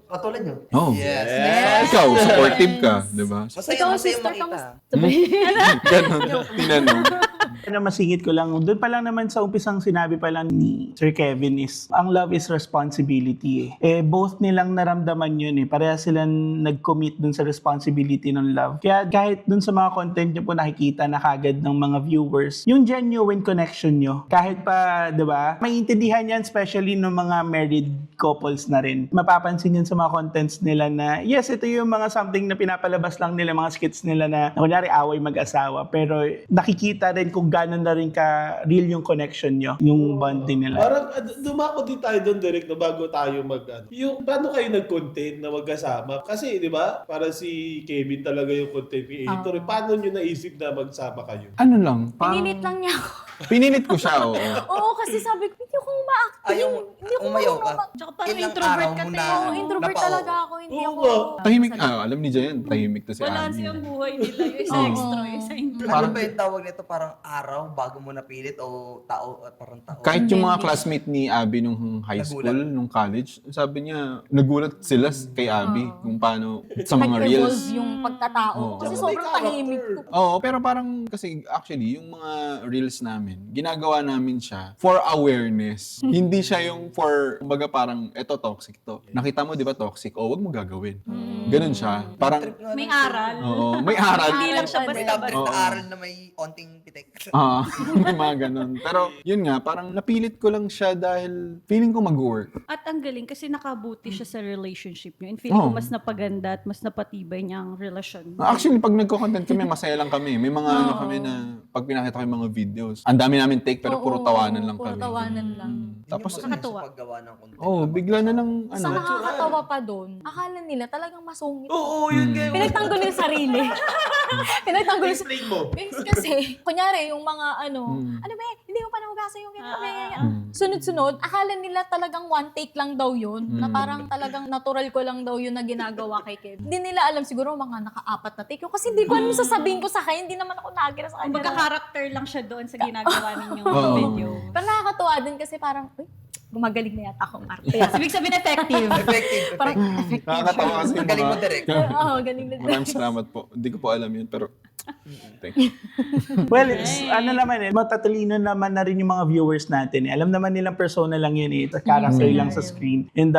Katulad nyo. Oh. Yes. Ikaw, supportive ka, di ba? Masaya, Ikaw, masaya sister, makita. Ganun. Tinanong. Ano, masingit ko lang. Doon pa lang naman sa umpisang sinabi pa lang ni Sir Kevin is, ang love is responsibility eh. Both nilang naramdaman yun eh. Pareha silang nag-commit dun sa responsibility ng love. Kaya kahit dun sa mga content nyo po nakikita na kagad ng mga viewers, yung genuine connection nyo, kahit pa, di ba, maiintindihan yan especially ng mga married couples na rin. Mapapansin yun sa mga contents nila na, yes, ito yung mga something na pinapalabas lang nila, mga skits nila na, kunyari, away mag-asawa. Pero nakikita rin kung gano'n na rin ka real yung connection nyo, yung bonding nila. Parang dumako din tayo doon direct na bago tayo yung paano kayo nag-content na magkasama? Kasi, di ba, para si Kevin talaga yung content creator. Paano nyo naisip na magsama kayo? Ano lang? Pinilit lang niya ako. Pinilit ko siya, oo. Oo, kasi sabi ko, hindi ako akong ma-acting. Hindi ako umayaw ka. marunong Tsaka parang Ilang introvert araw ka mo tayo. na- Oo, introvert napao. talaga ako. Hindi Oo ako... nga. Tahimik, alam ni Jayan, tahimik to si Balance Abby. yung buhay nila. Yung isa extra, yung isa intro. Ano ba yung tawag nito? Parang araw bago mo napilit o tao at parang tao? Kahit yung mga classmate ni Abby nung high school, Nagulat. nung college, sabi niya, nagulat sila kay Abby kung paano sa mga reels. Nag-evolve yung pagkatao. Oo. Kasi Tsaka sobrang may character. tahimik ko. Oo, pero parang kasi actually, yung mga reels namin, ginagawa namin siya for awareness. Hindi siya yung for, kumbaga parang, eto toxic to. Nakita mo, di ba toxic? O, wag mo gagawin. Ganun siya. Parang, May aral. oo, may aral. Hindi lang siya May love trip basta-basta. na aral na may onting pitik. Ah, may mga ganun. Pero, yun nga, parang napilit ko lang siya dahil feeling ko mag-work. At ang galing kasi nakabuti siya sa relationship niyo. And feeling ko Oo. mas napaganda at mas napatibay niya ang relasyon. Actually, pag nagko-content kami, masaya lang kami. May mga ano kami na, pag pinakita ko yung mga videos, ang dami namin take pero puro Oo, tawanan lang puro kami. tawanan lang. Tapos, Yun yung magaling sa paggawa ng content. oh, bigla na lang, Sa ano, nakakatawa pa doon, akala nila talagang masungit. Oo, yun kayo. Pinagtanggol yung sarili. Pinagtanggol yung Explain mo. Kasi, kunyari, yung mga ano ba, hindi mo pa nahugasan yung sunod-sunod, akala nila talagang one take lang daw yun, na parang talagang natural ko lang daw yun na ginagawa kay Kev. Hindi nila alam siguro mga naka-apat na take yun, kasi hindi ko alam sasabihin ko sa kanya, hindi naman ako nagira sa kanya. Kumbaga character lang siya doon sa ginagawa ninyong Oo. video. Pero nakakatuwa din kasi parang, uy, gumagaling na yata akong arte. Ibig sabihin effective. Effective. Parang effective. nakakatawa kasi yung Ang galing mo mga, direct. Oo, galing na din. maraming salamat po. Hindi ko po alam yun, pero, thank you. Well, it's, ano naman matatalino naman na rin yung mga viewers natin. Alam naman nilang persona lang yun eh. Character lang sa screen. And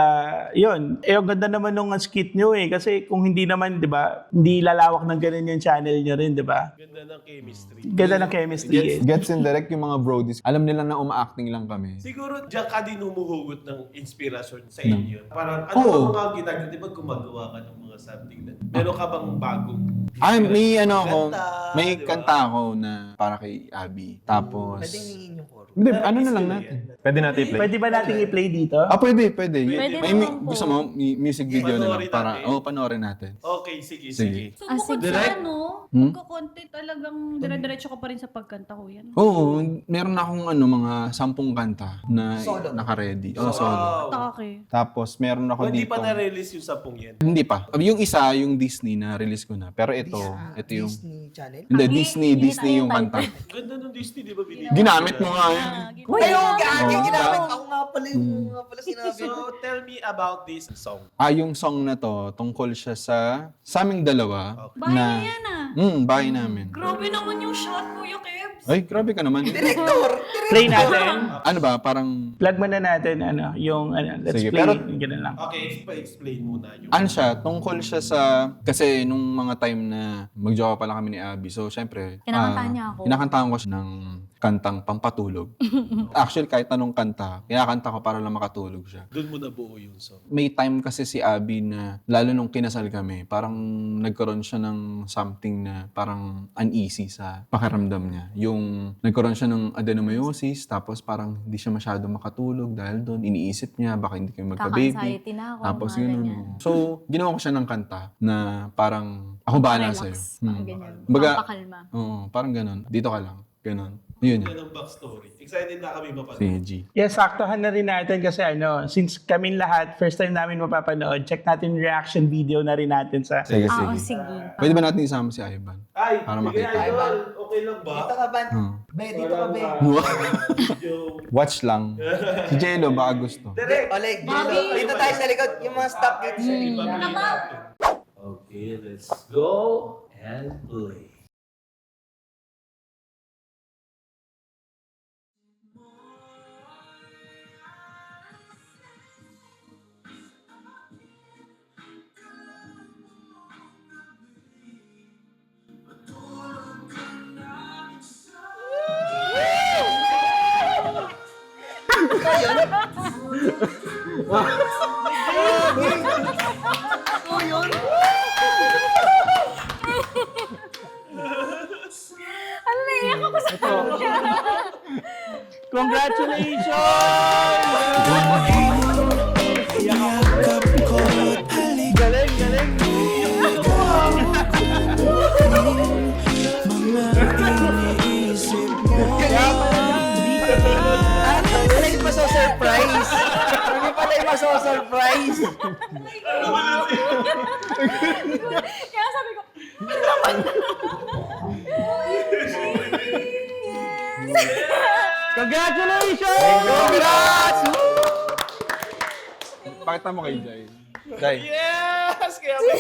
yun, ang ganda naman nung skit nyo eh. Kasi kung hindi naman, di ba, hindi lalawak ng ganun yung channel nyo rin, di ba? Ganda ng chemistry. Ganda ng chemistry eh. Gets and direct yung mga brodies. Alam nila na uma-acting lang kami. Siguro diyan ka din humuhugot ng inspirasyon sa inyo. Parang ano Oo. ba mga ginagawa? Di ba gumagawa ka ng mga something na meron ka bang bagong Ay, may ano ako, kanta, may di ba? kanta ako na para kay Abby. Tapos, Pwede hingin yung chorus. hindi, ano na lang natin. Pwede natin i-play. Pwede ba natin i-play dito? Pwede. Pwede May naman po. gusto mo, music video na lang Panoorin para, natin. panoorin natin. Okay, sige. Sige. So bukod Direct? sa ano, Hmm? pagkakontent talagang dire-diretso ka pa rin sa pagkanta ko yan. Oo, meron akong mga 10 kanta na Solo. naka-ready. Oh, solo. Wow. Take. Tapos meron ako Hindi dito. pa na-release yung 10 yan. Hindi pa. Yung isa, yung Disney na release ko na. Pero ito yung Disney Channel. hindi Hindi Disney tayo yung kanta. Ganda ng Disney, di ba? Ginamit mo nga yun. Ayun, gagi, Oo. ginamit. Ako nga pala yung nga pala sinabi. So, tell me about this song. Yung song na to, tungkol siya sa aming dalawa Bahay na na yan ah. bahay namin. Grabe naman yung shot, Kuya Kebs. Ay, grabe ka naman. Director! Play natin. Ano ba, parang Plug muna natin, yung, let's Sige, play. pero- Ganun lang. Okay, explain muna yung... ano siya, tungkol siya sa, kasi nung mga time na magjowa pa lang kami ni Abby, so syempre, Kinakantahan niya ako. Kinakantahan ko siya ng kantang pampatulog. Actually, kahit anong kanta, kinakanta ko para lang makatulog siya. Doon mo nabuo yung song. May time kasi si Abby na, lalo nung kinasal kami, parang nagkaroon siya ng something na parang uneasy sa pakiramdam niya. Yung nagkaroon siya ng adenomyosis, tapos parang hindi siya masyado makatulog dahil doon, iniisip niya, baka hindi kayo magka-baby. Kaka-anxiety na ako. Tapos mga yun. ganyan. So, ginawa ko siya ng kanta na parang, ako bahala Relax, sa'yo. parang ganyan. Baga, Pampakalma. oo, parang ganun. Dito ka lang. Ganun. Yun yun. Yan ang backstory. Excited na kami Si mapanood. G. Yes, saktohan na rin natin kasi since kami lahat, first time namin mapapanood, check natin reaction video na rin natin sa... Sige, Oo, sige. sige. Pwede ba natin isama si Ivan? Ay, Para sige, makita. idol. Okay lang ba? Dito ka ba? Hmm. Be, dito ka, be. Medyo... Watch lang. Si Jello, baka gusto. Direct. Oleg, dito tayo sa likod. Yung mga stop dito sa likod. Okay, let's go and play. Ano na, iyak ako sa kanya. Congratulations! Galing, galing. Galing pa so, sir. tayo maso-surprise. Kaya sabi ko, Congratulations! Congrats! Pakita mo kay Jai. Jai. Yes! Kaya may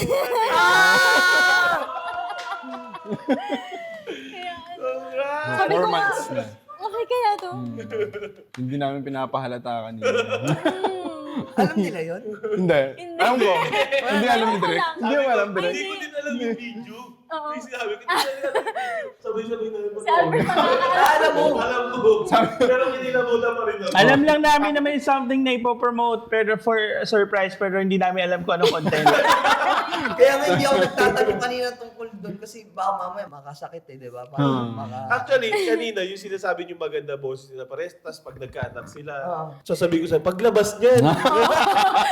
sabi 4 ko nga, months na. okay kaya to? Hindi namin pinapahalata kanina. Alam nila yun? Hindi. Alam ko. Hindi alam ni Direk. Alam. Hindi mo alam, Direk. Hindi ko din alam yung video. Oo. May sinabi ko, hindi talaga alam yung video. Sabay-sabay na naman. Si Albert pa Alam mo. Alam ko. Pero kinilabutan pa rin ako. Alam lang namin na may something na ipopromote pero for a surprise pero hindi namin alam kung anong content. Kaya nga hindi ako nagtatanong kanina tungkol doon kasi baka mamaya makasakit eh, di ba? Parang Actually, kanina, yung sinasabi niyo maganda boss nila pares, tapos pag nagka-anak sila, Oo. sasabihin ko sa'yo, paglabas niyan,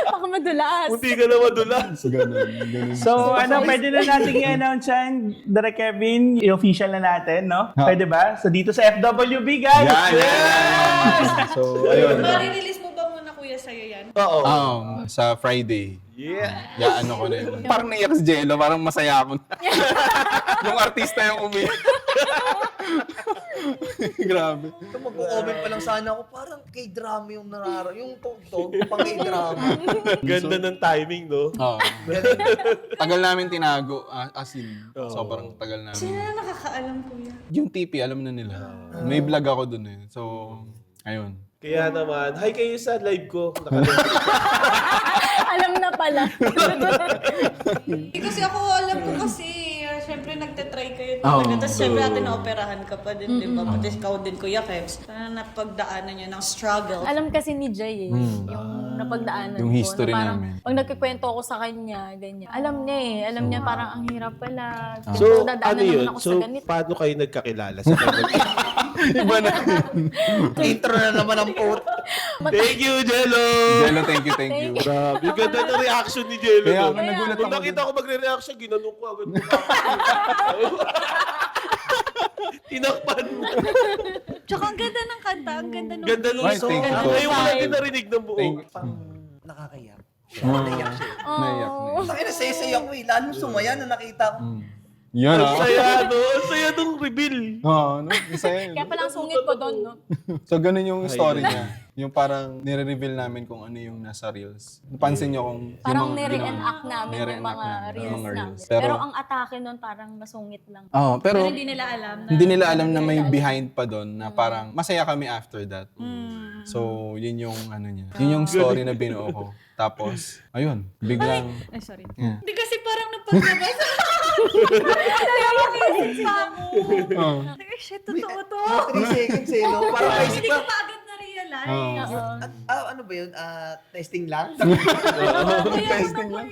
Baka madulas. hindi ka na madulas. Ganun. So ano, pwede na natin i-announce yan, Direk Kevin, i-official na natin, no? Pwede ba? So dito sa FWB, guys! Yan! So, ayun. Marirelease mo ba muna kuya sa'yo yan? Oo. Sa Friday. Yeah. Ya, ano ko na yun. Parang naiyak si Jello, parang masaya ako. Yung artista yung umiyak. Grabe. Ito mag-comment pa lang sana ako, parang K-drama yung yung tugtog, pang K-drama. Ganda ng timing, no? Oo. Tagal namin tinago, as in. Sobrang tagal namin. Sino na nakakaalam kuya? Yung TP, alam na nila. May vlog ako dun eh. So, ayun. Kaya naman, hi kayo sa live ko. Alam na pala. Kasi ako alam ko kasi, syempre nagtatry kayo talaga. Tapos syempre natin naoperahan ka pa din, di ba? Pati ikaw din, Kuya Kebs. Parang napagdaanan niyo ng struggle. Alam kasi ni Jay eh, yung napagdaanan Yung ko. history na parang, namin. Pag nagkikwento ako sa kanya, ganyan. Alam niya eh. Alam niya parang ang hirap pala. So, Dadaanan ano naman yun? ako So, sa ganito. paano kayo nagkakilala sa Iba na. Intro na naman ang pot. Thank you, Jello! Jello, thank you. Grabe, ganda ng reaction ni Jello. Kaya no? ako nagulat Nung ako. nakita ko magre-reaction, ginanong ko agad. Tinakpan mo. Tsaka ang ganda ng kanta, ang ganda ng Ganda nung Ay, song. thank you po. Ngayon ko lang din narinig ng buo. Thank Pang nakakayak. Naiyak siya. Naiyak na. Bakit nasayasay ako eh. Lalong sumaya na nakita ko. Yan Ang saya, no? Ang saya nung reveal. Oo, no? Masaya yun. Kaya palang sungit ko doon, no? So, ganun yung story niya. Yung parang nire-reveal namin kung ano yung nasa reels. Napansin niyo kung... Parang yung mga nire-enact ginawa- namin yung nire-enact mga namin, reels mga namin. reels. Pero ang atake nun parang masungit lang. Oo, pero Pero hindi nila alam na... hindi nila alam na may behind pa doon na parang masaya kami after that. So, yun yung ano niya. Yun yung story na binuo ko. Tapos, ayun, biglang... Ay, sorry. Yeah. Hindi kasi parang napaglabas. Kaya makiisip pa ako. Oh. Ay, shit, totoo to. 3 seconds eh, no? Parang kaisip Hindi pa. ko pa agad na-realize. Ano ba yun? Testing lang? Testing lang.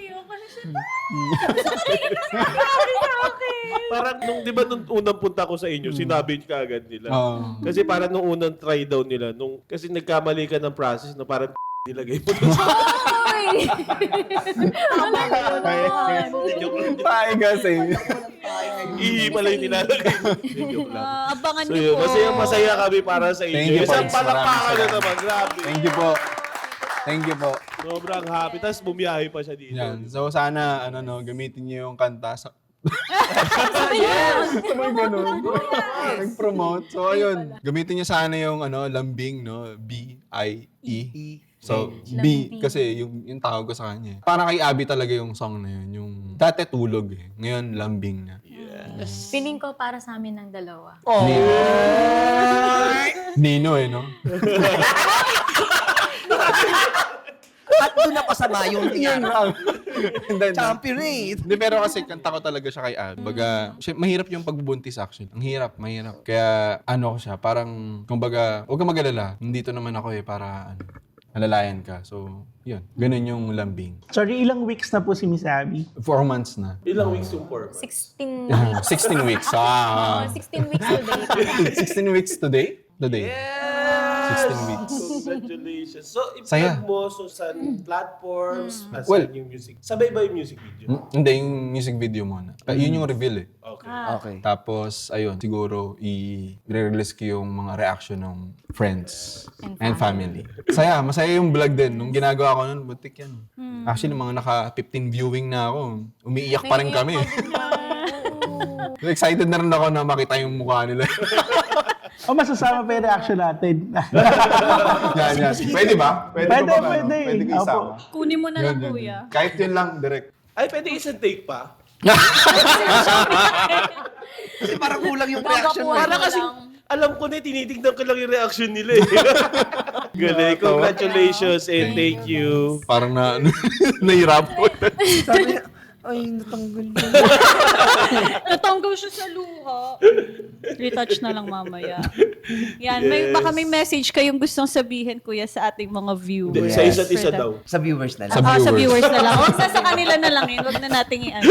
Kasi shit, grabe sa akin. Parang nung, di ba nung unang punta ko sa inyo, sinabi ka agad nila. Oo. Kasi parang nung unang try down nila, kasi nagkamali ka ng process na parang nilagay mo doon sa... Ay! Tayo kasi. Ihi pala yung nilalagay mo. Joke lang. Abangan So niyo yun, po. masaya kami para sa inyo. Thank you, Isang Pops. palakpakan na Maraming naman, grabe. Thank you po. Thank you po. Sobrang happy. Tapos bumiyahe pa siya dito. Yan. So sana gamitin niyo yung kanta sa Yes! sabay ganun. Nag-promote. So ayun, gamitin niyo sana yung lambing, no? B-I-E. So, B kasi yung tawag ko sa kanya. Para kay Abby talaga yung song na yun. Yung dati tulog eh. Ngayon lambing na. Feeling ko para sa amin ng dalawa. Nino eh, no? At doon na pasama yung tingnan. Hindi. Champion eh. Hindi, pero kasi kanta ko talaga siya kay Abby. Baga, mahirap yung pagbubuntis actually. Ang hirap. Kaya ko siya, parang, kumbaga, huwag kang mag-alala. Nandito naman ako eh, para alalayan ka. So, yun. Ganun yung lambing. Sorry, ilang weeks na po si Miss Abby? 4 months na. Ilang weeks yung 4 months? 16 16 weeks. weeks. 16 weeks today. 16 weeks today? Today. 16 weeks. Congratulations. So, Saya. i-plug mo sa platforms, Well, saan yung music. Sabay ba yung music video? Hindi, yung music video muna. Yun yung reveal eh. Okay. Okay. Tapos, ayun, siguro i-release ko yung mga reaction ng friends and family. Masaya yung vlog din. Nung ginagawa ko nun, butik yan. Actually, mga naka-15 viewing na ako. Umiiyak pa rin kami. Excited na rin ako na makita yung mukha nila. O masasama pa yung reaction natin. yan. Pwede ba? Pwede, ba ba, pwede. Pwede ko isama. Kunin mo na lang, Yun. kuya. Kahit yun lang, direct. Ay, pwede isang take pa? Kasi parang kulang yung reaction mo. Para kasi, alam ko na, tinitignan ko lang yung reaction nila eh. Galing. Congratulations and thank you. Parang nahirap ko. Sabi niya, ay, natanggal na. Natanggaw siya sa luha. Retouch na lang mamaya. Yan, baka may message kayong gustong sabihin, kuya, sa ating mga viewers. Sa isa't isa daw. Sa viewers na lang. Sa viewers na lang. Huwag sa kanila na lang yun. Huwag na nating i-ano.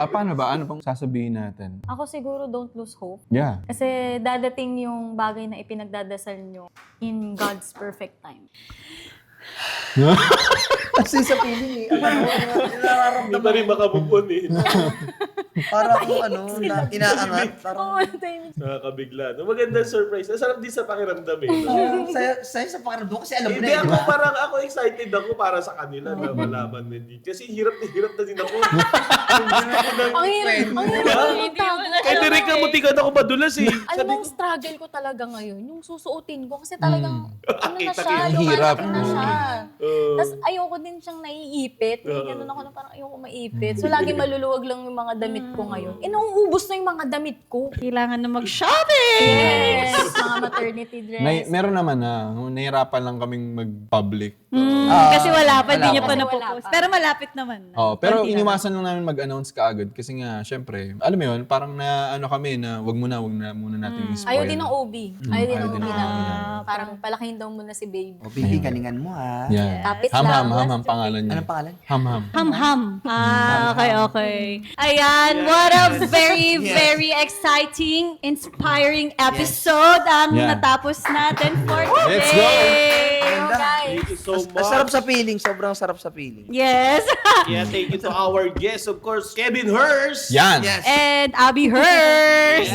Paano ba? Ano pang sasabihin natin? Ako siguro don't lose hope. Yeah. Kasi dadating yung bagay na ipinagdadasal nyo in God's perfect time. Kasi sa feeling eh, Hindi nararamdaman. pa rin makamupon eh. Parang inaangat. Oo, Parang, timing. Nakakabigla. No, magandang surprise. Ang sarap din sa pakiramdam eh. No? saya sa pakiramdam kasi alam mo Hindi na eh, ako di ba? parang ako excited ako para sa kanila na malaman na din. Kasi hirap na din ako. Ang hirap ng tago. Kaya direct ka mutikan ako madulas eh. Alam mo, ang struggle ko talaga ngayon, yung susuotin ko. Kasi talagang, ano na Kita siya, kita. Hirap. lumalaki na siya. Tapos ayoko din siyang naiipit. Ganun ako na parang ayoko maipit. So lagi maluluwag lang yung mga damit ko ngayon. Inuubos na yung mga damit ko. Kailangan na mag-shopping! Yes! Mga maternity dress. Meron naman nahirapan lang kaming mag-public. Kasi wala pa, hindi niya pa Kasi wala napopost. pa. Pero malapit naman na. Pero iniwasan lang namin mag-announce kaagad kasi nga, syempre, alam mo yun, parang na ano kami na wag muna natin i-spoil. Ayaw din ng OB. Ayaw din ayaw ng din OB ng namin. OB. Parang palakihin daw muna si baby. O, baby, galingan mo ha. Yeah. Tapit Ham lang. pangalan niya. Anong pangalan? Ham. Ham-ham. Okay. Ayan, what a very, very exciting, inspiring episode ang Yeah. natapos natin for today. Let's go! Thank you so much. Ang sarap sa feeling, sobrang sarap sa feeling. Yes. Yeah, thank you to our guest, of course, Kevin Hurst. Yan! Yes. And Abby Hurst.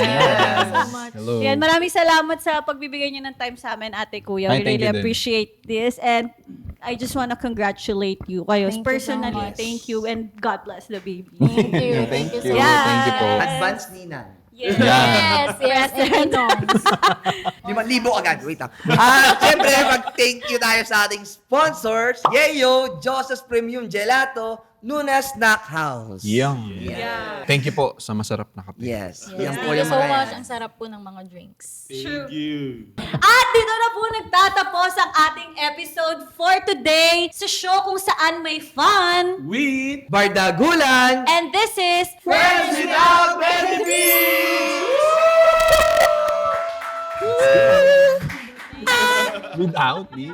Hello. Yan, maraming salamat sa pagbibigay niyo ng time sa amin, ate kuya. Ay, We thank really you din. appreciate this. And I just wanna congratulate you kayo Thank you so personally. much. Thank you and God bless the baby. Thank you. Thank you. so much. Yeah. Thank you po. Advance Ninang. Yes. Yes, yes, and Ninongs. 5,000 agad. Wait lang. Siyempre, mag-thank you tayo sa ating sponsors. Yeyo, Joseph's Premium Gelato, Nuna's Snack House. Yung. Thank you po sa masarap na kape. Yes. Yes, Yan po thank you yung so mga much. yan. Ang sarap po ng mga drinks. Thank you. At dito na po nagtatapos ang ating episode for today sa show kung saan may fun. With Bardagulan. And this is Friends Without Benefits! Without me.